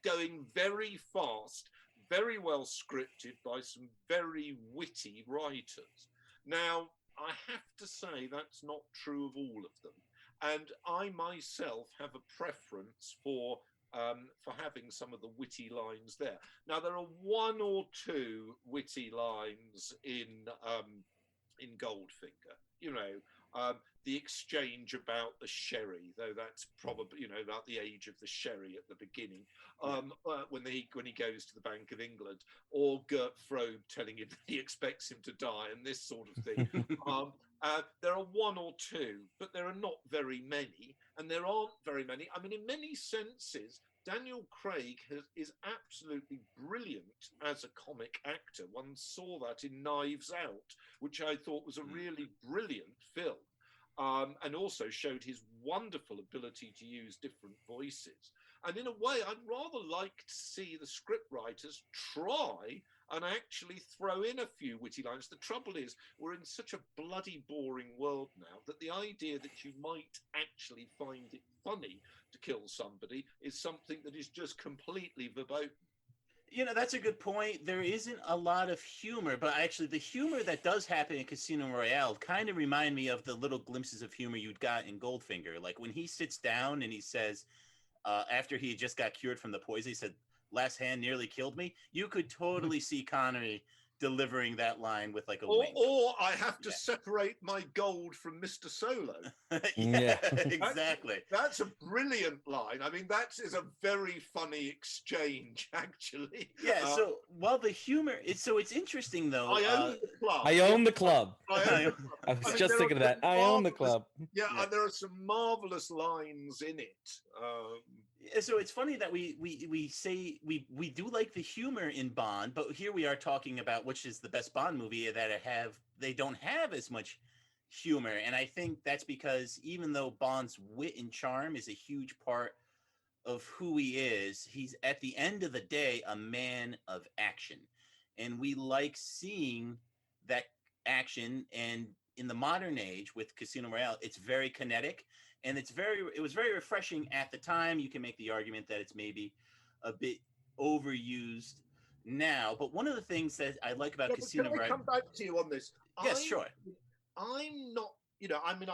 going very fast, very well scripted by some very witty writers. Now, I have to say that's not true of all of them. And I myself have a preference for having some of the witty lines there. Now, there are one or two witty lines in Goldfinger. You know, the exchange about the sherry, though that's probably, you know, about the age of the sherry at the beginning, when he goes to the Bank of England, or Gert Frobe telling him that he expects him to die, and this sort of thing. There are one or two, but there are not very many, and there aren't very many. I mean, in many senses, Daniel Craig is absolutely brilliant as a comic actor. One saw that in Knives Out, which I thought was a really brilliant film, and also showed his wonderful ability to use different voices. And in a way, I'd rather like to see the scriptwriters try and actually throw in a few witty lines. The trouble is, we're in such a bloody boring world now that the idea that you might actually find it funny to kill somebody is something that is just completely verboten. You know, that's a good point. There isn't a lot of humor, but actually the humor that does happen in Casino Royale kind of remind me of the little glimpses of humor you'd got in Goldfinger. Like when he sits down and he says, after he just got cured from the poison, he said, "Last hand nearly killed me." You could totally see Connery delivering that line with like a wink. Or I have to separate my gold from Mr. Solo. Yeah, exactly. That's a brilliant line. I mean, that is a very funny exchange, actually. Yeah, so while the humor is, so it's interesting though. I own the club. I own the club. I was just thinking of that. I own the club. Yeah, and there are some marvelous lines in it. So it's funny that we say we do like the humor in Bond, but here we are talking about which is the best Bond movie that they don't have as much humor. And I think that's because even though Bond's wit and charm is a huge part of who he is, he's at the end of the day a man of action. And we like seeing that action. And in the modern age with Casino Royale, it's very kinetic. And it was very refreshing at the time. You can make the argument that it's maybe a bit overused now. But one of the things that I like about Casino Royale... Can I come back to you on this? Yes, sure. I'm not, you know, I mean,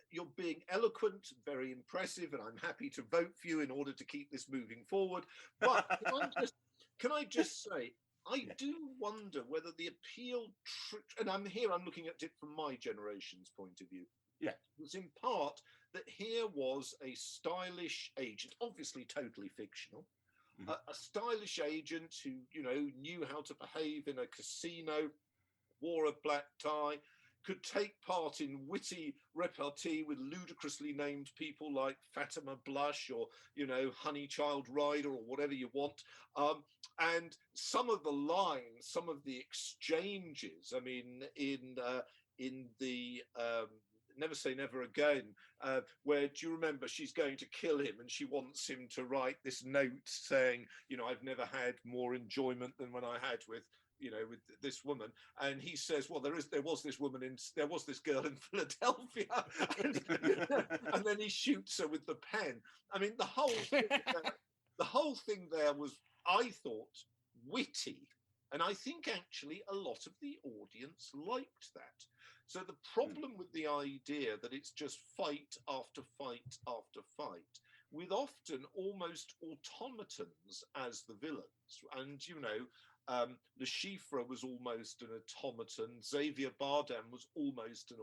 you're being eloquent, very impressive, and I'm happy to vote for you in order to keep this moving forward. But can I just say, I do wonder whether the appeal, and I'm looking at it from my generation's point of view. Yeah, it was in part that here was a stylish agent, obviously totally fictional, a stylish agent who, you know, knew how to behave in a casino, wore a black tie, could take part in witty repartee with ludicrously named people like Fatima Blush or, you know, Honeychild Rider or whatever you want. And some of the lines, some of the exchanges, I mean, in the Never Say Never Again, where, do you remember, she's going to kill him and she wants him to write this note saying, I've never had more enjoyment than when I had with this woman. And he says, well, there was this girl in Philadelphia. And then he shoots her with the pen. I mean, the whole thing there was, I thought, witty. And I think actually a lot of the audience liked that. So the problem with the idea that it's just fight after fight after fight, with often almost automatons as the villains. And, Le Chiffre was almost an automaton. Xavier Bardem was almost an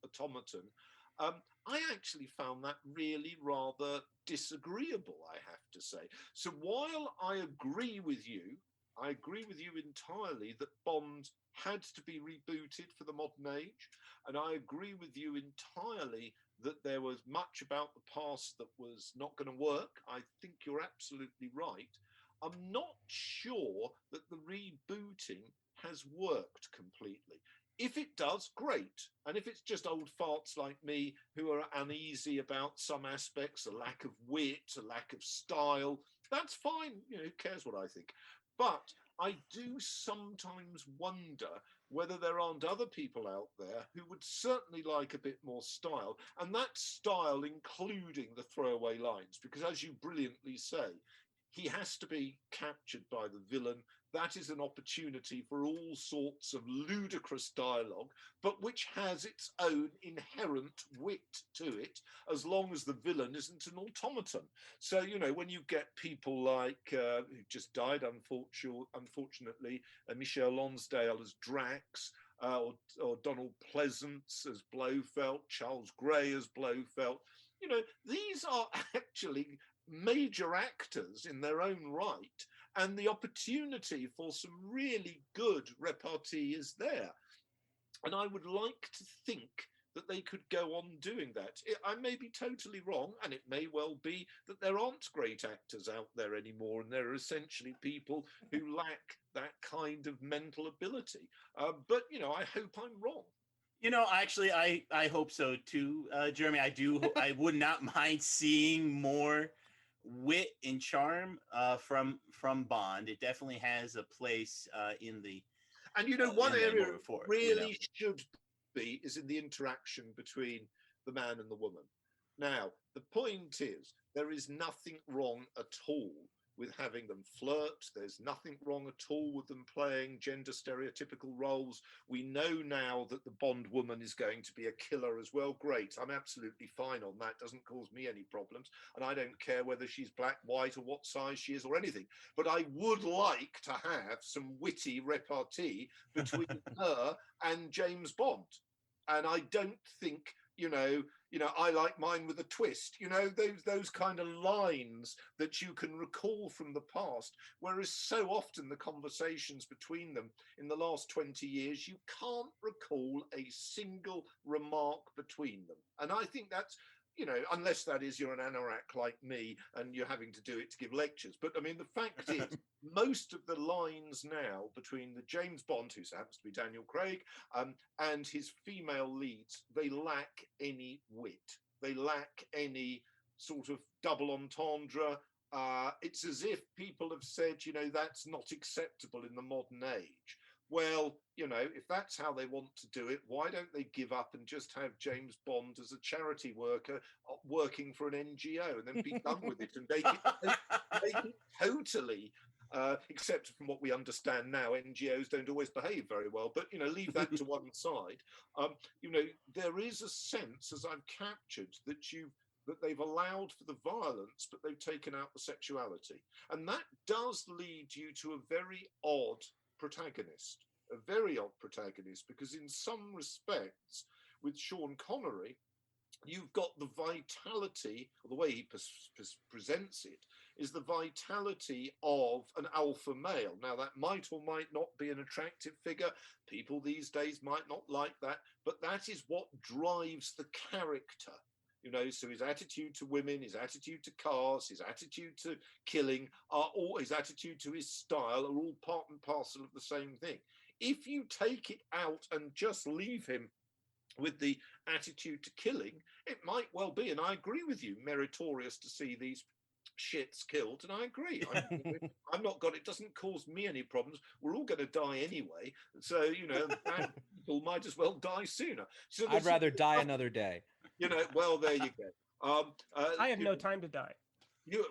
automaton. I actually found that really rather disagreeable, I have to say. So while I agree with you entirely that Bond had to be rebooted for the modern age, and I agree with you entirely that there was much about the past that was not going to work. I think you're absolutely right. I'm not sure that the rebooting has worked completely. If it does, great. And if it's just old farts like me who are uneasy about some aspects, a lack of wit, a lack of style, that's fine. Who cares what I think? But I do sometimes wonder whether there aren't other people out there who would certainly like a bit more style, and that style including the throwaway lines, because as you brilliantly say, he has to be captured by the villain. That is an opportunity for all sorts of ludicrous dialogue, but which has its own inherent wit to it, as long as the villain isn't an automaton. So, when you get people like, who just died, unfortunately, Michel Lonsdale as Drax, or Donald Pleasance as Blofeld, Charles Gray as Blofeld, these are actually major actors in their own right, and the opportunity for some really good repartee is there. And I would like to think that they could go on doing that. I may be totally wrong, and it may well be that there aren't great actors out there anymore, and there are essentially people who lack that kind of mental ability. But, I hope I'm wrong. Actually, I hope so too, Jeremy. I would not mind seeing more wit and charm from Bond. It definitely has a place in the. And one area really should be is in the interaction between the man and the woman. Now, the point is, there is nothing wrong at all with having them flirt. There's nothing wrong at all with them playing gender stereotypical roles. We know now that the Bond woman is going to be a killer as well. Great. I'm absolutely fine on that. Doesn't cause me any problems. And I don't care whether she's black, white, or what size she is or anything. But I would like to have some witty repartee between her and James Bond. And I don't think, I like mine with a twist, those kind of lines that you can recall from the past, whereas so often the conversations between them in the last 20 years, you can't recall a single remark between them. And I think that's, unless that is you're an anorak like me and you're having to do it to give lectures. But I mean, the fact is, most of the lines now between the James Bond, who happens to be Daniel Craig, and his female leads, they lack any wit. They lack any sort of double entendre. It's as if people have said, that's not acceptable in the modern age. Well, if that's how they want to do it, why don't they give up and just have James Bond as a charity worker working for an NGO and then be done with it and make it totally, except from what we understand now, NGOs don't always behave very well, but, leave that to one side. There is a sense, as I've captured, that they've allowed for the violence, but they've taken out the sexuality. And that does lead you to a very odd protagonist, because in some respects with Sean Connery, you've got the vitality, or the way he presents it, is the vitality of an alpha male. Now, that might or might not be an attractive figure. People these days might not like that, but that is what drives the character. So his attitude to women, his attitude to cars, his attitude to killing, his attitude to his style are all part and parcel of the same thing. If you take it out and just leave him with the attitude to killing, it might well be, and I agree with you, meritorious to see these shits killed, and I agree. I'm not got it. Doesn't cause me any problems. We're all going to die anyway, so bad people might as well die sooner. So I'd rather die another day. Well, there you go. I have no time to die.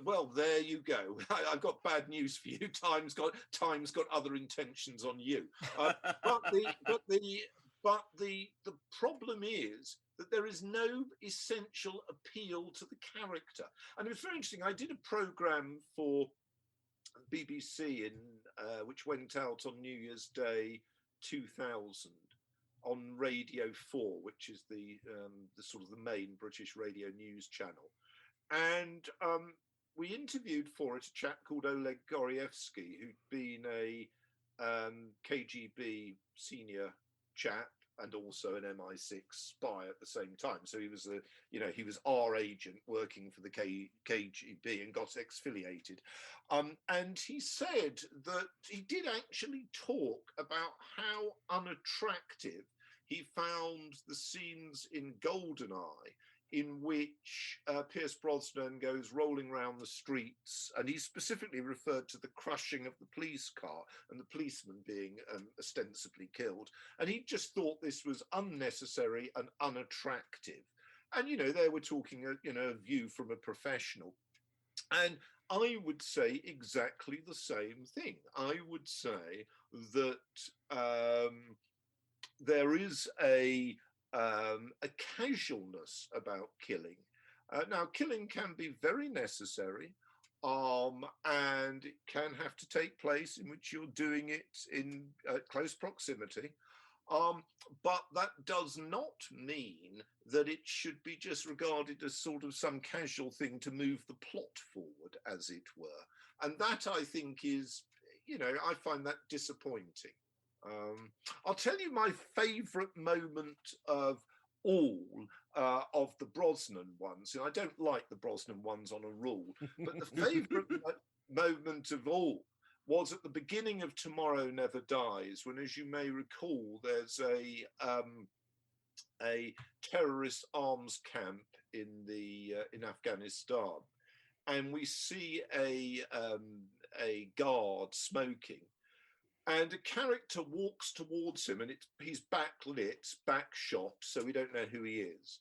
Well, there you go. I've got bad news for you. Time's got other intentions on you. But the problem is that there is no essential appeal to the character. And it's very interesting. I did a program for BBC which went out on New Year's Day 2000 on Radio 4, which is the sort of the main British radio news channel. And we interviewed for it a chap called Oleg Gordievsky, who'd been a KGB senior chap and also an MI6 spy at the same time. So he was he was our agent working for the KGB and got exfiliated. And he said that he did actually talk about how unattractive he found the scenes in GoldenEye, in which Pierce Brosnan goes rolling around the streets, and he specifically referred to the crushing of the police car and the policeman being ostensibly killed. And he just thought this was unnecessary and unattractive. And, they were talking, a view from a professional. And I would say exactly the same thing. I would say that there is a casualness about killing. Now, killing can be very necessary, and it can have to take place in which you're doing it in close proximity. But that does not mean that it should be just regarded as sort of some casual thing to move the plot forward, as it were. And that, I think, is, I find that disappointing. I'll tell you my favourite moment of all of the Brosnan ones. I don't like the Brosnan ones on a rule, but the favourite moment of all was at the beginning of Tomorrow Never Dies, when, as you may recall, there's a terrorist arms camp in Afghanistan, and we see a guard smoking. And a character walks towards him, and he's backlit, backshot, so we don't know who he is.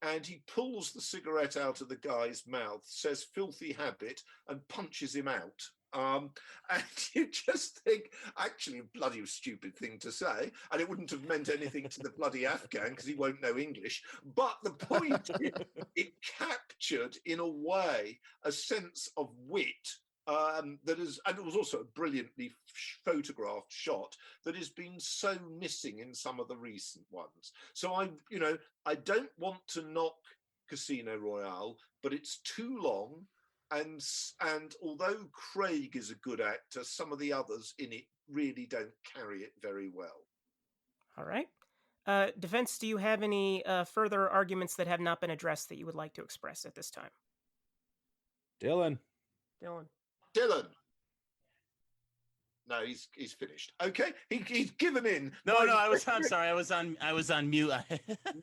And he pulls the cigarette out of the guy's mouth, says "filthy habit," and punches him out. And you just think, actually, a bloody stupid thing to say, and it wouldn't have meant anything to the bloody Afghan because he won't know English. But the point is, it captured, in a way, a sense of wit. That is, and it was also a brilliantly photographed shot that has been so missing in some of the recent ones. So I don't want to knock Casino Royale, but it's too long, and although Craig is a good actor, some of the others in it really don't carry it very well. All right. Defense, do you have any further arguments that have not been addressed that you would like to express at this time? Dylan. Dylan. No, he's finished. Okay, he's given in. I'm sorry. I was on mute.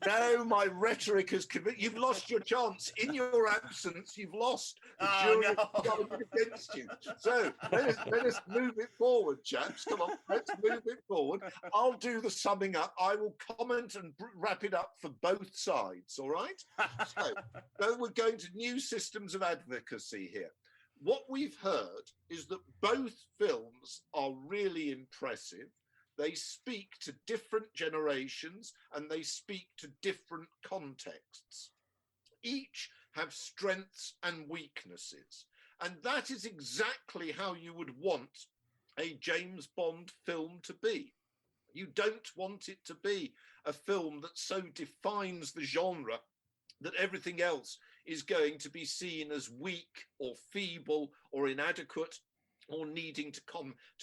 No, my rhetoric has you've lost your chance. In your absence, you've lost. The jury is against you. So let us move it forward, chaps. Come on, let's move it forward. I'll do the summing up. I will comment and wrap it up for both sides. All right. So we're going to new systems of advocacy here. What we've heard is that both films are really impressive. They speak to different generations and they speak to different contexts. Each have strengths and weaknesses. And that is exactly how you would want a James Bond film to be. You don't want it to be a film that so defines the genre that everything else is going to be seen as weak or feeble or inadequate or needing to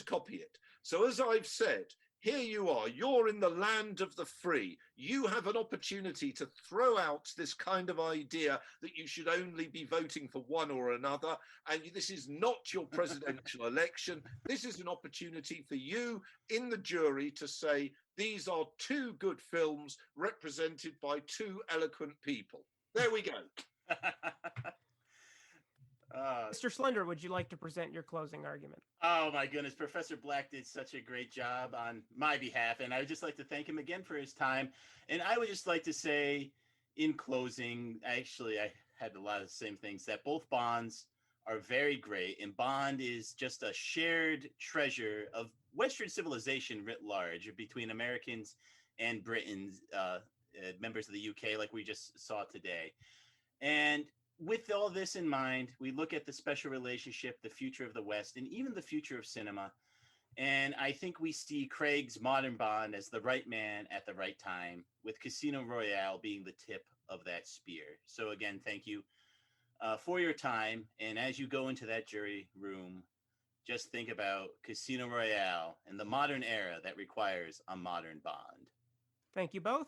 copy it. So as I've said, Here you are, you're in the land of the free. You have an opportunity to throw out this kind of idea that you should only be voting for one or another. And this is not your presidential election. This is an opportunity for you in the jury to say, these are two good films represented by two eloquent people. There we go. Mr. Schlender, would you like to present your closing argument? Oh my goodness, Professor Black did such a great job on my behalf, and I would just like to thank him again for his time. And I would just like to say, in closing, actually, I had a lot of the same things, that both Bonds are very great, and Bond is just a shared treasure of Western civilization writ large between Americans and Britons, members of the UK, like we just saw today. And with all this in mind, we look at the special relationship, the future of the West, and even the future of cinema. And I think we see Craig's modern Bond as the right man at the right time, with Casino Royale being the tip of that spear. So again, thank you for your time. And as you go into that jury room, just think about Casino Royale and the modern era that requires a modern Bond. Thank you both.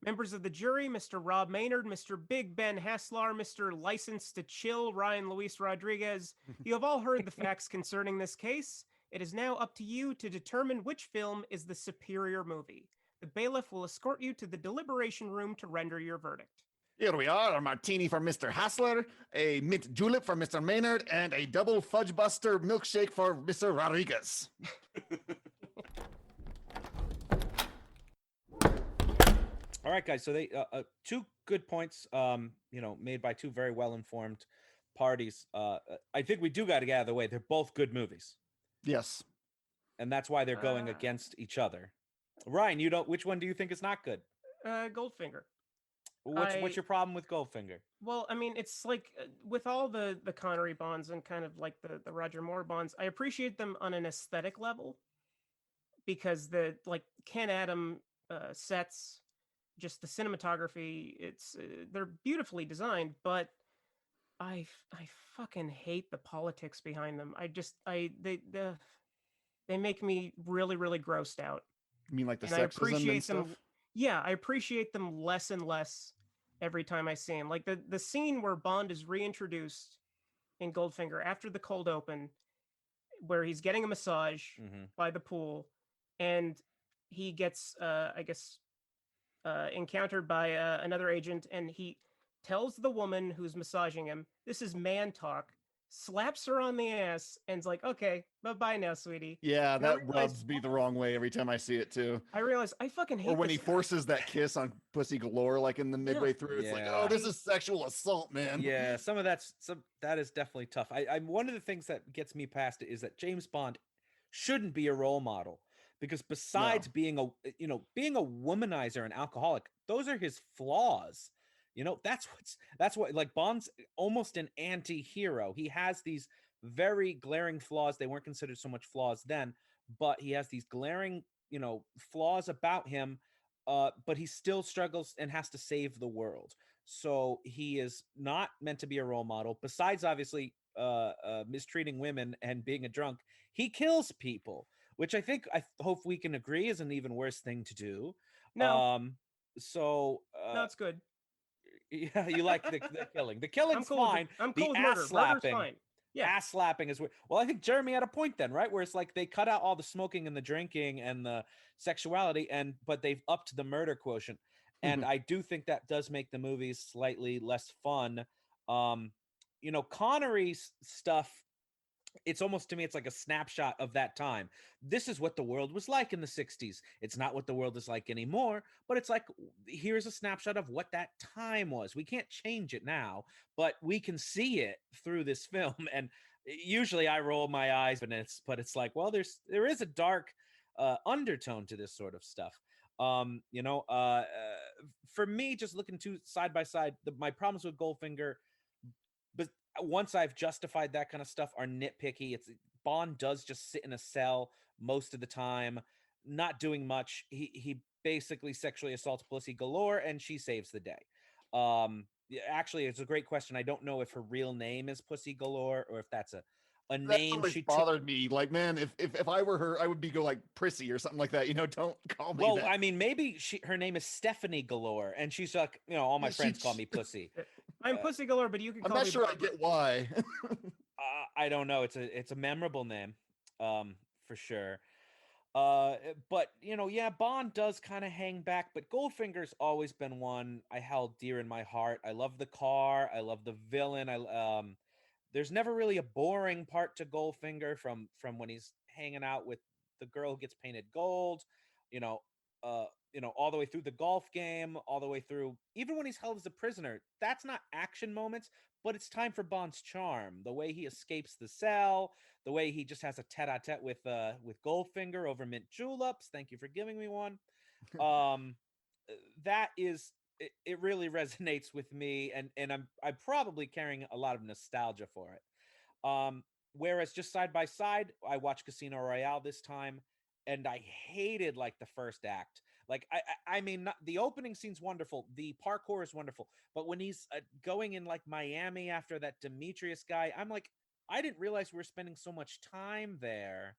Members of the jury, Mr. Robb Maynard, Mr. Big Ben Haslar, Mr. License to Chill, Ryan Luis Rodriguez, you have all heard the facts concerning this case. It is now up to you to determine which film is the superior movie. The bailiff will escort you to the deliberation room to render your verdict. Here we are, a martini for Mr. Haslar, a mint julep for Mr. Maynard, and a double fudge buster milkshake for Mr. Rodriguez. All right, guys. So they two good points, made by two very well-informed parties. I think we do got to get out of the way. They're both good movies. Yes. And that's why they're going against each other. Ryan, which one do you think is not good? Goldfinger. What's your problem with Goldfinger? Well, I mean, it's like with all the Connery Bonds and kind of like the Roger Moore Bonds, I appreciate them on an aesthetic level because the like Ken Adam sets, just the cinematography, they're beautifully designed, but I fucking hate the politics behind them. They make me really, really grossed out. You mean like the and sexism I appreciate and stuff? them. Yeah, I appreciate them less and less every time I see them. Like the scene where Bond is reintroduced in Goldfinger after the cold open, where he's getting a massage by the pool, and he gets, encountered by another agent, and he tells the woman who's massaging him, "This is man talk," slaps her on the ass, and's like, "Okay, bye-bye now, sweetie." Yeah, that rubs me the wrong way every time I see it too. I realize I fucking hate Or when this he forces that kiss on Pussy Galore, like in the midway through, it's like, oh, this is sexual assault, man. Yeah, that is definitely tough. I'm one of the things that gets me past it is that James Bond shouldn't be a role model, because besides being a womanizer and alcoholic, those are his flaws. That's what like Bond's almost an anti-hero. He has these very glaring flaws. They weren't considered so much flaws then, but he has these glaring, flaws about him. But he still struggles and has to save the world. So he is not meant to be a role model. Besides, obviously, mistreating women and being a drunk, he kills people, which I hope we can agree is an even worse thing to do. No. No, it's good. Yeah, you like the killing. The killing's fine. I'm cool the with ass murder. slapping. Murder's fine. Yeah. Ass slapping is weird. Well, I think Jeremy had a point then, right? Where it's like they cut out all the smoking and the drinking and the sexuality, but they've upped the murder quotient. And I do think that does make the movies slightly less fun. Connery's stuff, it's almost, to me, it's like a snapshot of that time. This is what the world was like in the 60s. It's not what the world is like anymore, but it's like, here's a snapshot of what that time was. We can't change it now, but we can see it through this film. And usually I roll my eyes, but it's like, well, there is a dark undertone to this sort of stuff. For me, just looking side by side, my problems with Goldfinger, but once I've justified that kind of stuff, are nitpicky. Bond does just sit in a cell most of the time, not doing much. He basically sexually assaults Pussy Galore, and she saves the day. Actually, it's a great question. I don't know if her real name is Pussy Galore or if that's a a That name always she bothered me. Like, man, if I were her, I would be go like Prissy or something like that. You know, don't call me Well, that. I mean, maybe her name is Stephanie Galore, and she's like, all my Yeah, friends call me Pussy. I'm Pussy Galore, but you can I'm call not me sure I Barbara. get why. I don't know. It's a memorable name, for sure. But yeah, Bond does kind of hang back, but Goldfinger's always been one I held dear in my heart. I love the car. I love the villain. There's never really a boring part to Goldfinger from when he's hanging out with the girl who gets painted gold, you know, all the way through the golf game, all the way through, even when he's held as a prisoner. That's not action moments, but it's time for Bond's charm. The way he escapes the cell, the way he just has a tete-a-tete with Goldfinger over mint juleps. Thank you for giving me one. That is, it really resonates with me, and I'm probably carrying a lot of nostalgia for it. Whereas just side by side, I watched Casino Royale this time, and I hated like the first act. Like I mean, the opening scene's wonderful, the parkour is wonderful, but when he's going in like Miami after that Demetrius guy, I'm like, I didn't realize we were spending so much time there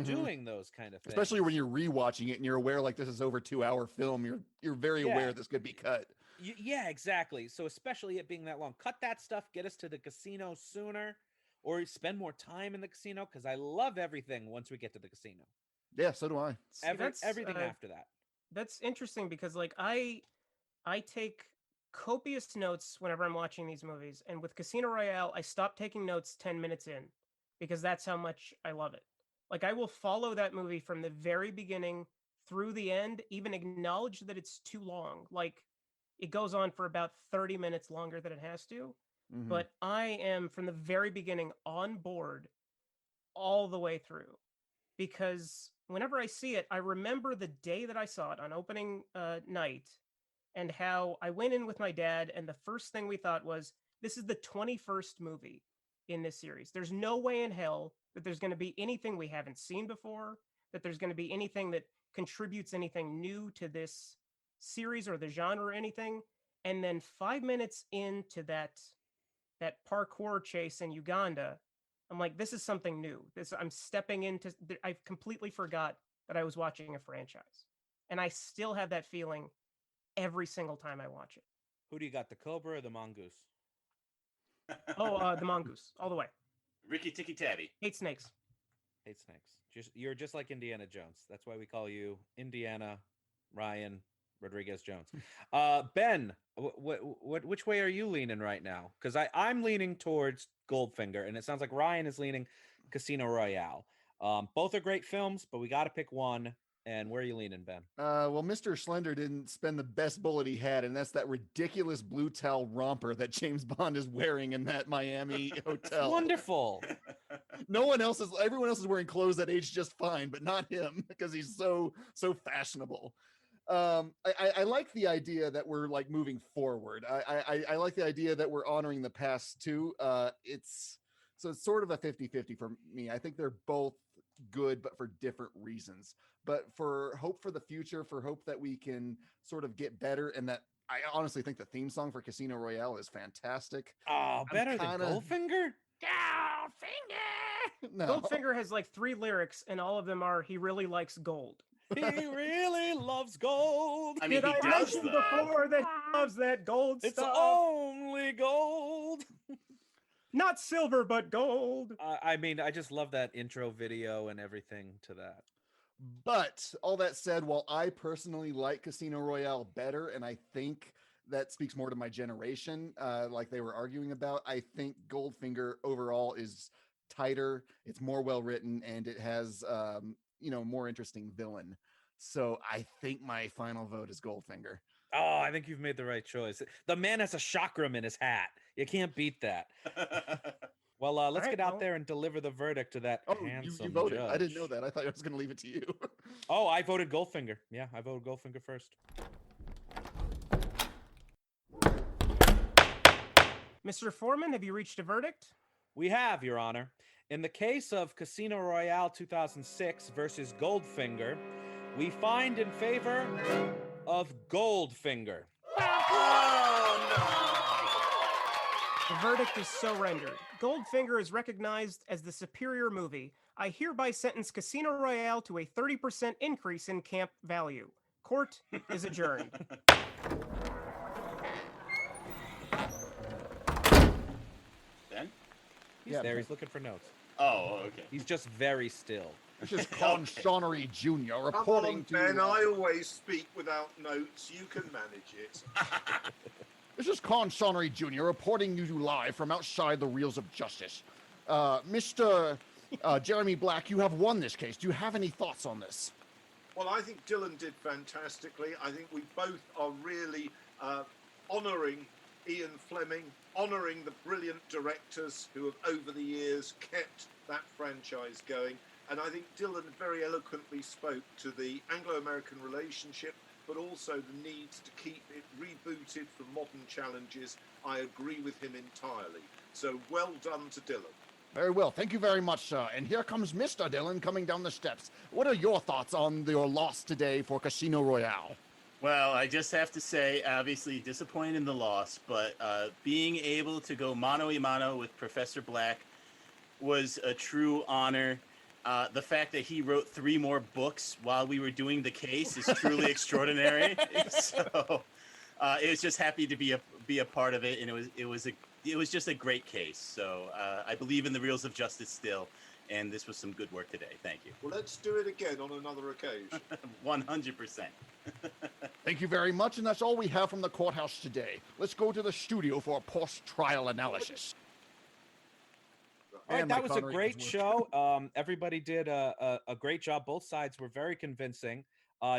doing those kind of things. Especially when you're rewatching it and you're aware like this is over 2-hour film. You're very aware this could be cut. Yeah, exactly. So especially it being that long, cut that stuff, get us to the casino sooner, or spend more time in the casino, because I love everything once we get to the casino. Yeah, so do I. Everything after that. That's interesting because like I take copious notes whenever I'm watching these movies, and with Casino Royale, I stopped taking notes 10 minutes in because that's how much I love it. Like, I will follow that movie from the very beginning through the end, even acknowledge that it's too long. Like, it goes on for about 30 minutes longer than it has to. But I am, from the very beginning, on board all the way through. Because whenever I see it, I remember the day that I saw it on opening night, and how I went in with my dad, and the first thing we thought was, this is the 21st movie in this series. There's no way in hell that there's going to be anything we haven't seen before, that there's going to be anything that contributes anything new to this series or the genre or anything. And then 5 minutes into that parkour chase in Uganda, I'm like, this is something new. I'm stepping into, I completely forgot that I was watching a franchise. And I still have that feeling every single time I watch it. Who do you got, the Cobra or the Mongoose? The Mongoose, all the way. Ricky Tikki Tavi. Hate snakes. Hate snakes. You're just like Indiana Jones. That's why we call you Indiana Ryan Rodriguez Jones. Ben, which way are you leaning right now? Because I'm leaning towards Goldfinger, and it sounds like Ryan is leaning Casino Royale. Both are great films, but we got to pick one. And where are you leaning, Ben? Well, Mr. Schlender didn't spend the best bullet he had, and that's that ridiculous blue towel romper that James Bond is wearing in that Miami hotel. Wonderful. Everyone else is wearing clothes that age just fine, but not him, because he's so fashionable. I like the idea that we're like moving forward. I like the idea that we're honoring the past too. It's sort of a 50-50 for me. I think they're both good, but for different reasons. But for hope for the future, for hope that we can sort of get better, and that I honestly think the theme song for Casino Royale is fantastic. Oh, better than Goldfinger? Goldfinger! No. Goldfinger has like 3 lyrics, and all of them are, he really likes gold. He really loves gold. I mean, Did he I does, mention though. before that he loves that gold It's stuff? only gold. Not silver, but gold. I mean, I just love that intro video and everything to that. But all that said, while I personally like Casino Royale better, and I think that speaks more to my generation, like they were arguing about, I think Goldfinger overall is tighter, it's more well written, and it has more interesting villain. So I think my final vote is Goldfinger. Oh, I think you've made the right choice. The man has a chakram in his hat. You can't beat that. Well, let's get out there and deliver the verdict to that handsome you voted. judge. I didn't know that. I thought I was going to leave it to you. Oh, I voted Goldfinger. Yeah, I voted Goldfinger first. Mr. Foreman, have you reached a verdict? We have, Your Honor. In the case of Casino Royale 2006 versus Goldfinger, we find in favor of Goldfinger. The verdict is so rendered. Goldfinger is recognized as the superior movie. I hereby sentence Casino Royale to a 30% increase in camp value. Court is adjourned. Ben? He's Yeah, there. Ben. He's looking for notes. Oh, okay. He's just very still. This is Con Connery Jr. reporting to Ben, you. I always speak without notes. You can manage it. This is Con Connery Jr. reporting you live from outside the Reels of Justice. Mr. Jeremy Black, you have won this case. Do you have any thoughts on this? Well, I think Dylan did fantastically. I think we both are really honouring Ian Fleming, honouring the brilliant directors who have over the years kept that franchise going. And I think Dylan very eloquently spoke to the Anglo-American relationship, but also the needs to keep it rebooted for modern challenges. I agree with him entirely. So well done to Dylan. Very well. Thank you very much, sir. And here comes Mr. Dillon coming down the steps. What are your thoughts on your loss today for Casino Royale? Well, I just have to say, obviously disappointed in the loss, but being able to go mano a mano with Professor Black was a true honor. The fact that he wrote 3 more books while we were doing the case is truly extraordinary. So it was just happy to be a part of it, and it was just a great case. So I believe in the Reels of Justice still, and this was some good work today. Thank you. Well, let's do it again on another occasion. 100%. Thank you very much, and that's all we have from the courthouse today. Let's go to the studio for a post-trial analysis. All right, And that Mike was a Connery great was- show. Everybody did a great job. Both sides were very convincing.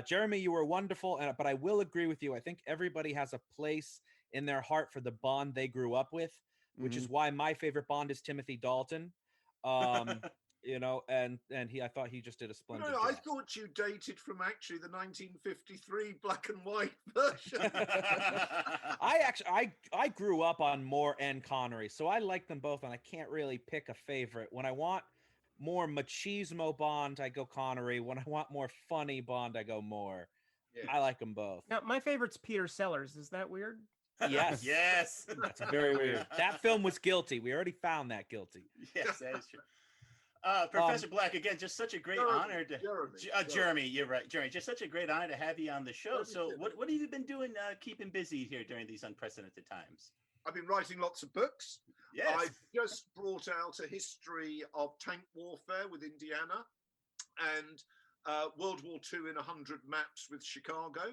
Jeremy, you were wonderful, but I will agree with you. I think everybody has a place in their heart for the Bond they grew up with, which is why my favorite Bond is Timothy Dalton. You know, and I thought he just did a splendid No, I job. thought you dated from actually the 1953 black and white version. I grew up on Moore and Connery, so I like them both, and I can't really pick a favorite. When I want more machismo Bond, I go Connery. When I want more funny Bond, I go Moore. Yeah. I like them both. Now, my favorite's Peter Sellers. Is that weird? Yes. Yes. That's very weird. That film was guilty. We already found that guilty. Yes, that is true. Professor Black, again, just such a great honor to Jeremy, you're right. Jeremy, just such a great honor to have you on the show. So what have you been doing keeping busy here during these unprecedented times? I've been writing lots of books. Yes. I've just brought out a history of tank warfare with Indiana and World War II in 100 maps with Chicago.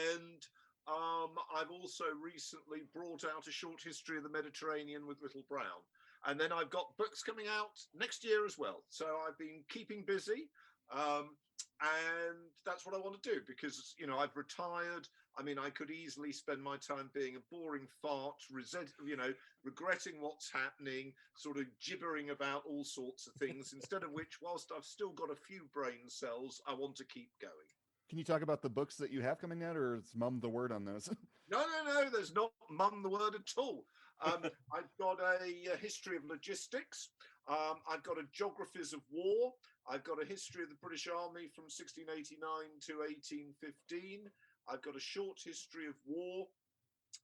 And I've also recently brought out a short history of the Mediterranean with Little Brown. And then I've got books coming out next year as well. So I've been keeping busy. And that's what I want to do because, you know, I've retired. I mean, I could easily spend my time being a boring fart, regretting what's happening, sort of gibbering about all sorts of things, instead of which, whilst I've still got a few brain cells, I want to keep going. Can you talk about the books that you have coming out, or is mum the word on those? No, there's not mum the word at all. I've got a history of logistics. I've got a geographies of war. I've got a history of the British Army from 1689 to 1815. I've got a short history of war.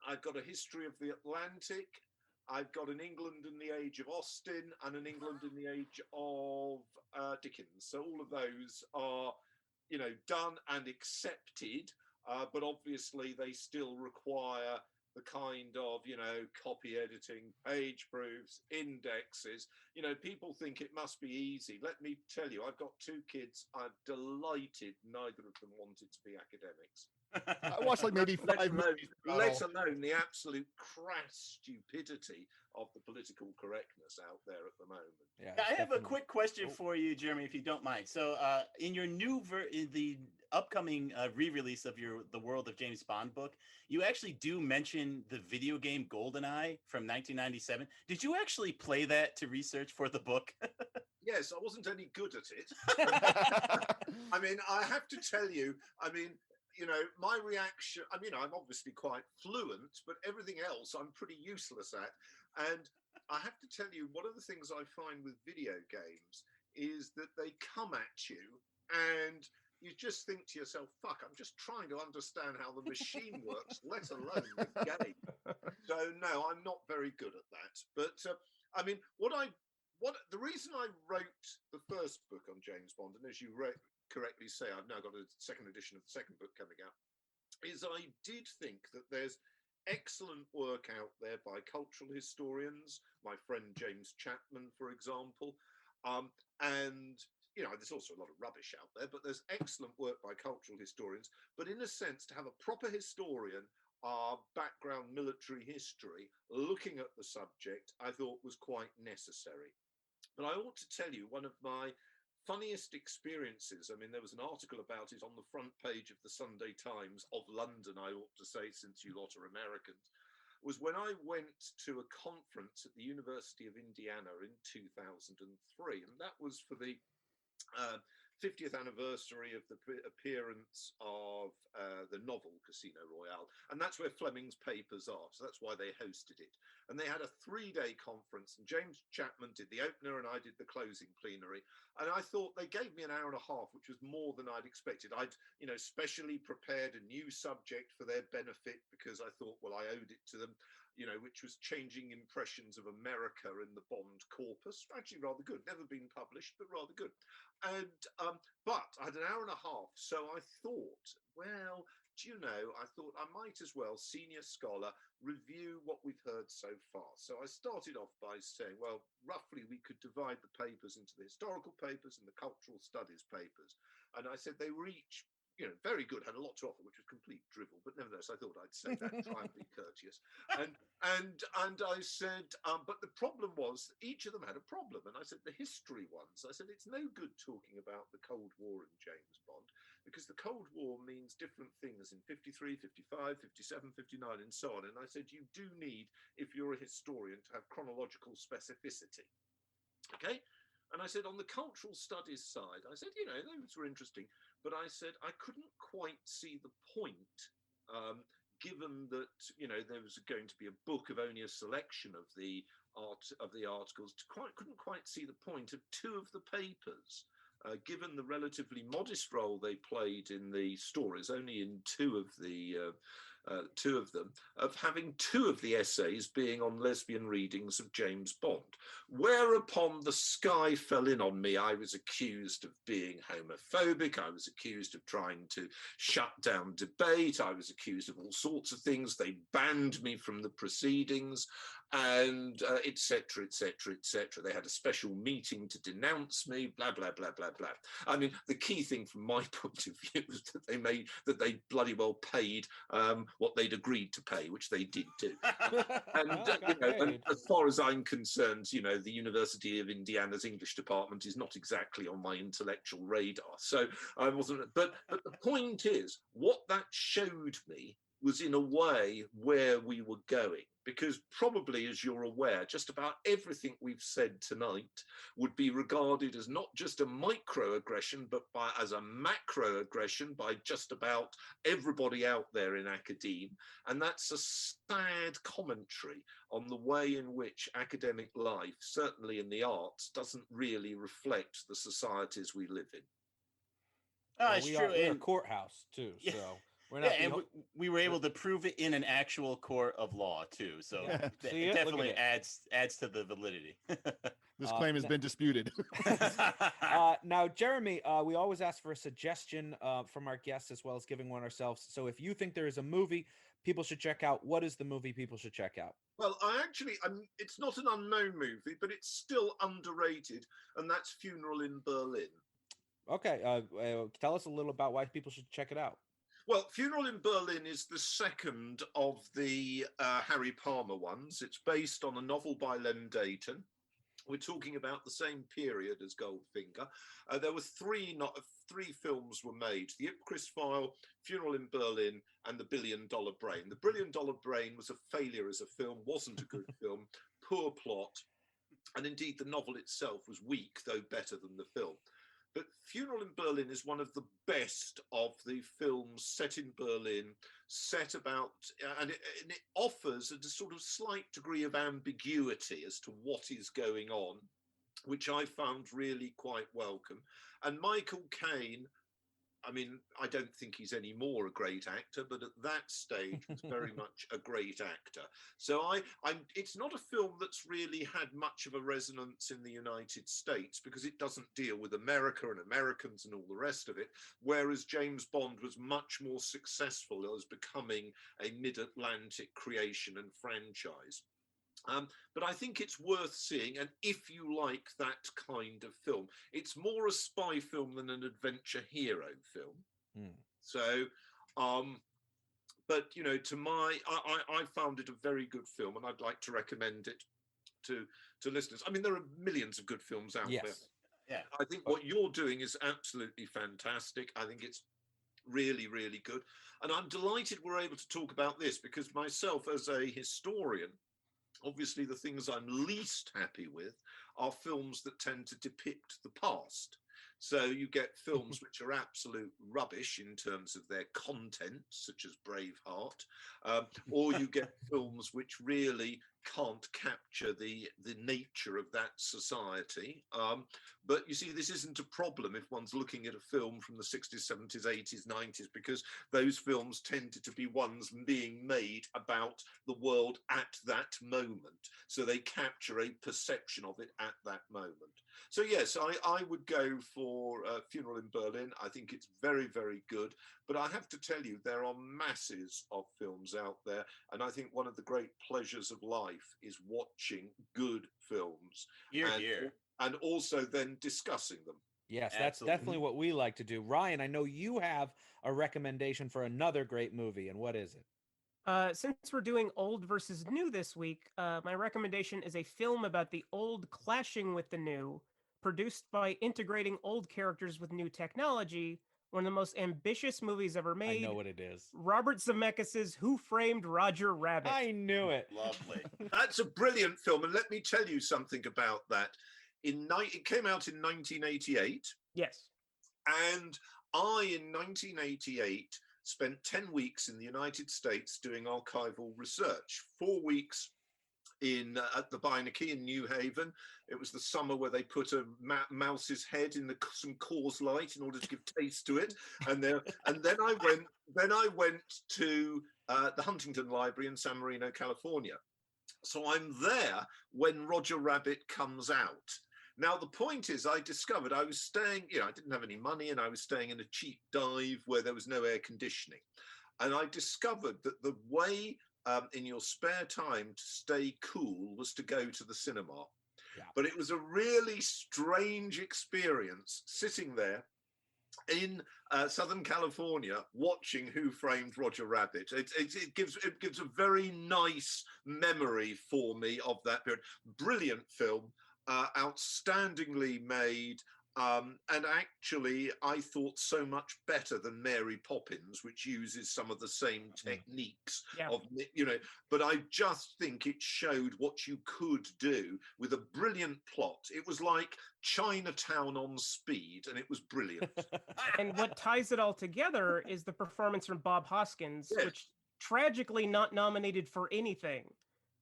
I've got a history of the Atlantic. I've got an England in the age of Austen and an England in the age of Dickens. So all of those are, you know, done and accepted, but obviously they still require the kind of, you know, copy editing, page proofs, indexes. You know, people think it must be easy. Let me tell you, I've got 2 kids. I'm delighted neither of them wanted to be academics. I watched like maybe 5 movies. Let alone the absolute crass stupidity of the political correctness out there at the moment. Yeah, I have a quick question for you, Jeremy, if you don't mind. So, in your in the upcoming re-release of the World of James Bond book, you actually do mention the video game GoldenEye from 1997. Did you actually play that to research for the book? Yes, I wasn't any good at it. I mean, I have to tell you, you know, my reaction, I'm obviously quite fluent, but everything else I'm pretty useless at. And I have to tell you, one of the things I find with video games is that they come at you and you just think to yourself, fuck, I'm just trying to understand how the machine works, let alone the game. So no, I'm not very good at that. But I mean, the reason I wrote the first book on James Bond, and as you correctly say, I've now got a second edition of the second book coming out, is I did think that there's excellent work out there by cultural historians, my friend James Chapman, for example, and there's also a lot of rubbish out there, but there's excellent work by cultural historians. But in a sense, to have a proper historian, background military history, looking at the subject, I thought was quite necessary. But I ought to tell you, one of my funniest experiences, I mean, there was an article about it on the front page of the Sunday Times of London, I ought to say, since you lot are Americans, was when I went to a conference at the University of Indiana in 2003, and that was for the 50th anniversary of the appearance of the novel Casino Royale, and that's where Fleming's papers are, so that's why they hosted it. And they had a 3-day conference, and James Chapman did the opener and I did the closing plenary, and I thought they gave me an hour and a half, which was more than I'd expected. I'd specially prepared a new subject for their benefit because I thought, well, I owed it to them, which was changing impressions of America in the Bond corpus. Actually rather good, never been published, but rather good. And but I had an hour and a half, so I thought, well, I thought I might as well, senior scholar, review what we've heard so far. So I started off by saying, well, roughly we could divide the papers into the historical papers and the cultural studies papers. And I said they were each, very good, had a lot to offer, which was complete drivel, but nevertheless, I thought I'd say that, try and be courteous. And I said, but the problem was each of them had a problem. And I said, the history ones, I said, it's no good talking about the Cold War and James Bond, because the Cold War means different things in 53, 55, 57, 59, and so on. And I said, you do need, if you're a historian, to have chronological specificity. Okay? And I said, on the cultural studies side, I said, those were interesting, but I said, I couldn't quite see the point, given that, there was going to be a book of only a selection of the articles, couldn't quite see the point of 2 of the papers, given the relatively modest role they played in the stories, only in 2 of them, of having 2 of the essays being on lesbian readings of James Bond. Whereupon the sky fell in on me. I was accused of being homophobic. I was accused of trying to shut down debate. I was accused of all sorts of things. They banned me from the proceedings, and et cetera, et cetera, et cetera. They had a special meeting to denounce me, blah, blah, blah, blah, blah. I mean, the key thing from my point of view was that they bloody well paid what they'd agreed to pay, which they did do. And as far as I'm concerned, the University of Indiana's English department is not exactly on my intellectual radar. So I wasn't, but the point is, what that showed me was in a way where we were going, because probably, as you're aware, just about everything we've said tonight would be regarded as not just a microaggression, but as a macroaggression by just about everybody out there in academia. And that's a sad commentary on the way in which academic life, certainly in the arts, doesn't really reflect the societies we live in. It's true. We're a courthouse too, Yeah. so we're not. And we were able to prove it in an actual court of law too, so it definitely adds to the validity. This claim has been disputed. Now, Jeremy, we always ask for a suggestion from our guests as well as giving one ourselves. So if you think there is a movie people should check out, what is the movie people should check out? Well, it's not an unknown movie, but it's still underrated, and that's Funeral in Berlin. Okay, tell us a little about why people should check it out. Well, Funeral in Berlin is the second of the Harry Palmer ones. It's based on a novel by Len Deighton. We're talking about the same period as Goldfinger. There were three films were made: The Ipcress File, Funeral in Berlin, and The $1 Billion Brain. The $1 Billion Brain was a failure as a film, wasn't a good film, poor plot, and indeed the novel itself was weak, though better than the film. But Funeral in Berlin is one of the best of the films set in Berlin, set about, and it offers a sort of slight degree of ambiguity as to what is going on, which I found really quite welcome. And Michael Caine, I mean, I don't think he's any more a great actor, but at that stage was very much a great actor. So it's not a film that's really had much of a resonance in the United States because it doesn't deal with America and Americans and all the rest of it, whereas James Bond was much more successful as becoming a mid-Atlantic creation and franchise. But I think it's worth seeing, and if you like that kind of film, it's more a spy film than an adventure hero film. So, but you know, I found it a very good film, and I'd like to recommend it to listeners. I mean, there are millions of good films out there. Yeah, I think what you're doing is absolutely fantastic. I think it's really, really good, and I'm delighted we're able to talk about this because myself, as a historian, obviously the things I'm least happy with are films that tend to depict the past. So you get films which are absolute rubbish in terms of their content, such as Braveheart, or you get films which really can't capture the nature of that society. But you see, this isn't a problem if one's looking at a film from the 60s, 70s, 80s, 90s, because those films tended to be ones being made about the world at that moment. So they capture a perception of it at that moment. So yes, I would go for Funeral in Berlin. I think it's very, very good. But I have to tell you, there are masses of films out there. And I think one of the great pleasures of life is watching good films. And also then discussing them. Yes, that's definitely what we like to do. Ryan, I know you have a recommendation for another great movie, and what is it? Since we're doing old versus new this week, my recommendation is a film about the old clashing with the new, produced by integrating old characters with new technology. One of the most ambitious movies ever made. I know what it is. Robert Zemeckis' Who Framed Roger Rabbit. I knew it. Lovely. That's a brilliant film. And let me tell you something about that. It came out in 1988. Yes. And I, in 1988, spent 10 weeks in the United States doing archival research. 4 weeks at the Beinecke in New Haven. It was the summer where they put a mouse's head in some Coors Light in order to give taste to it. And then I went to the Huntington Library in San Marino, California. So I'm there when Roger Rabbit comes out. Now, the point is, I discovered I was staying, I didn't have any money, and I was staying in a cheap dive where there was no air conditioning. And I discovered that the way in your spare time to stay cool was to go to the cinema. Yeah. But it was a really strange experience sitting there in Southern California watching Who Framed Roger Rabbit. It gives a very nice memory for me of that period. Brilliant film. Outstandingly made, and actually I thought so much better than Mary Poppins, which uses some of the same techniques of, but I just think it showed what you could do with a brilliant plot. It was like Chinatown on speed, and it was brilliant. And what ties it all together is the performance from Bob Hoskins, which tragically not nominated for anything,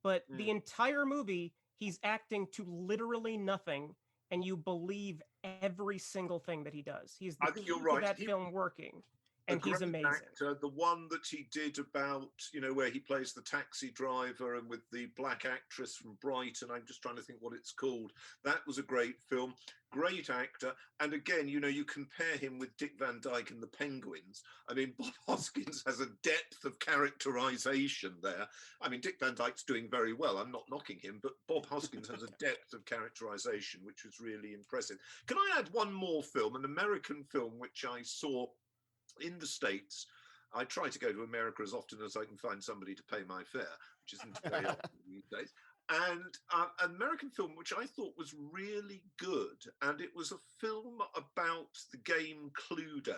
but the entire movie he's acting to literally nothing, and you believe every single thing that he does. He's the key to that film working, and he's amazing. Actor, the one that he did about, where he plays the taxi driver and with the black actress from Brighton, I'm just trying to think what it's called. That was a great film. Great actor. And again, you compare him with Dick Van Dyke and the Penguins. I mean, Bob Hoskins has a depth of characterization there. I mean, Dick Van Dyke's doing very well. I'm not knocking him, but Bob Hoskins has a depth of characterization, which was really impressive. Can I add one more film, an American film, which I saw in the States? I try to go to America as often as I can find somebody to pay my fare, which isn't very often these days. And an American film which I thought was really good, and it was a film about the game Cluedo.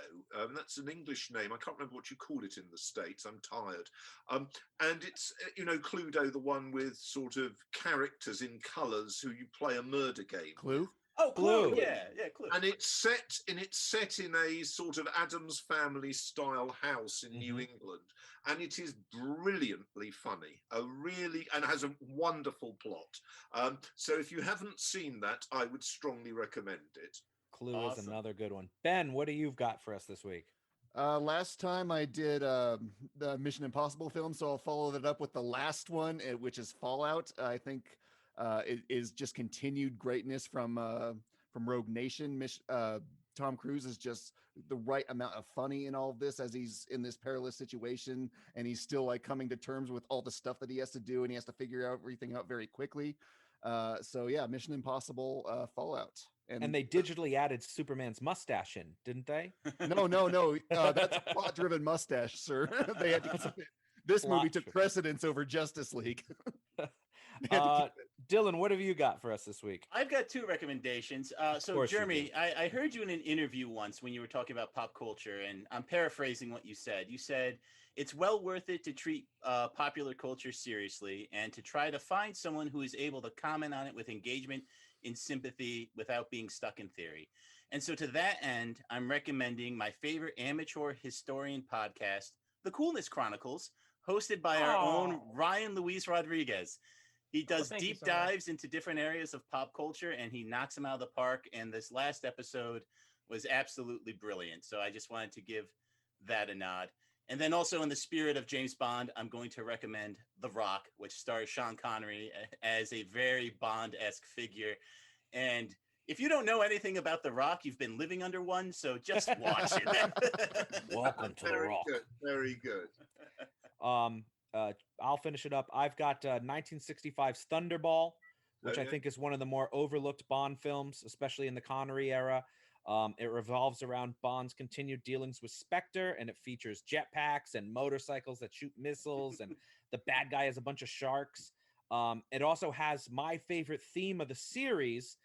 That's an English name. I can't remember what you call it in the States. I'm tired. And it's, Cluedo, the one with sort of characters in colours who you play a murder game. Clue? Oh, Clue. Yeah, Clue. And it's set in a sort of Addams Family style house in New England, and it is brilliantly funny. And has a wonderful plot. So if you haven't seen that, I would strongly recommend it. Clue is another good one. Ben, what do you've got for us this week? Last time I did the Mission Impossible film, so I'll follow that up with the last one, which is Fallout. I think it is just continued greatness from Rogue Nation. Tom Cruise is just the right amount of funny in all of this as he's in this perilous situation, and he's still like coming to terms with all the stuff that he has to do, and he has to figure out everything out very quickly. So yeah, Mission Impossible, Fallout. And they digitally added Superman's mustache in, didn't they? No. That's a plot-driven mustache, sir. They had to keep it. This movie took precedence over Justice League. Dylan, what have you got for us this week? I've got 2 recommendations. So, Jeremy, I heard you in an interview once when you were talking about pop culture, and I'm paraphrasing what you said. You said, it's well worth it to treat popular culture seriously and to try to find someone who is able to comment on it with engagement and sympathy without being stuck in theory. And so to that end, I'm recommending my favorite amateur historian podcast, The Coolness Chronicles, hosted by our own Ryan Luis Rodriguez. He does deep dives into different areas of pop culture, and he knocks them out of the park. And this last episode was absolutely brilliant. So I just wanted to give that a nod. And then also in the spirit of James Bond, I'm going to recommend The Rock, which stars Sean Connery as a very Bond-esque figure. And if you don't know anything about The Rock, you've been living under one, so just watch it. Welcome to The Rock. Good, very good. I'll finish it up. I've got 1965's Thunderball, which I think is one of the more overlooked Bond films, especially in the Connery era. It revolves around Bond's continued dealings with Spectre, and it features jetpacks and motorcycles that shoot missiles, and the bad guy has a bunch of sharks. It also has my favorite theme of the series,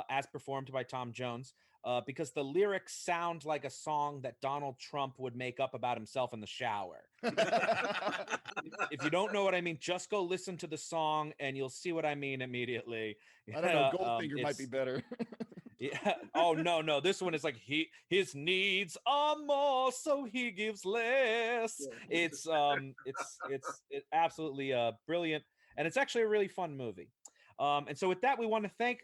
as performed by Tom Jones, because the lyrics sound like a song that Donald Trump would make up about himself in the shower. If you don't know what I mean, just go listen to the song and you'll see what I mean immediately. I don't know, Goldfinger might be better. Yeah. Oh no. This one is like his needs are more, so he gives less. Yeah. It's absolutely brilliant, and it's actually a really fun movie. And so with that, we want to thank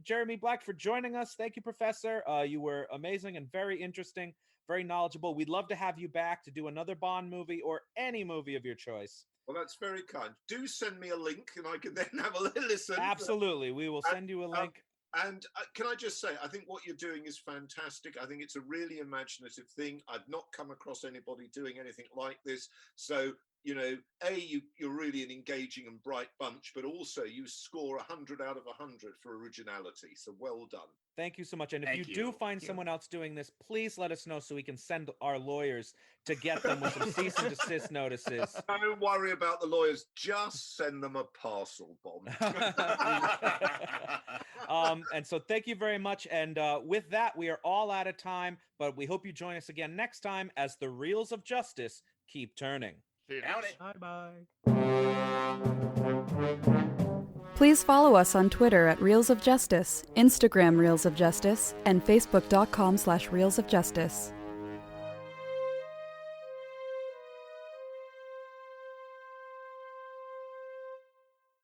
Jeremy Black for joining us. Thank you, Professor. You were amazing and very interesting, very knowledgeable. We'd love to have you back to do another Bond movie or any movie of your choice. Well, that's very kind. Do send me a link, and I can then have a listen. Absolutely, we will send you a link. And can I just say, I think what you're doing is fantastic. I think it's a really imaginative thing. I've not come across anybody doing anything like this. So, you know, you're really an engaging and bright bunch, but also you score 100 out of 100 for originality. So well done. Thank you so much. And if you do find someone else doing this, please let us know so we can send our lawyers to get them with some cease and desist notices. Don't worry about the lawyers. Just send them a parcel bomb. And so thank you very much. And with that, we are all out of time, but we hope you join us again next time as the Reels of Justice keep turning. Bye-bye. Please follow us on Twitter at Reels of Justice, Instagram Reels of Justice, and Facebook.com/Reels of Justice.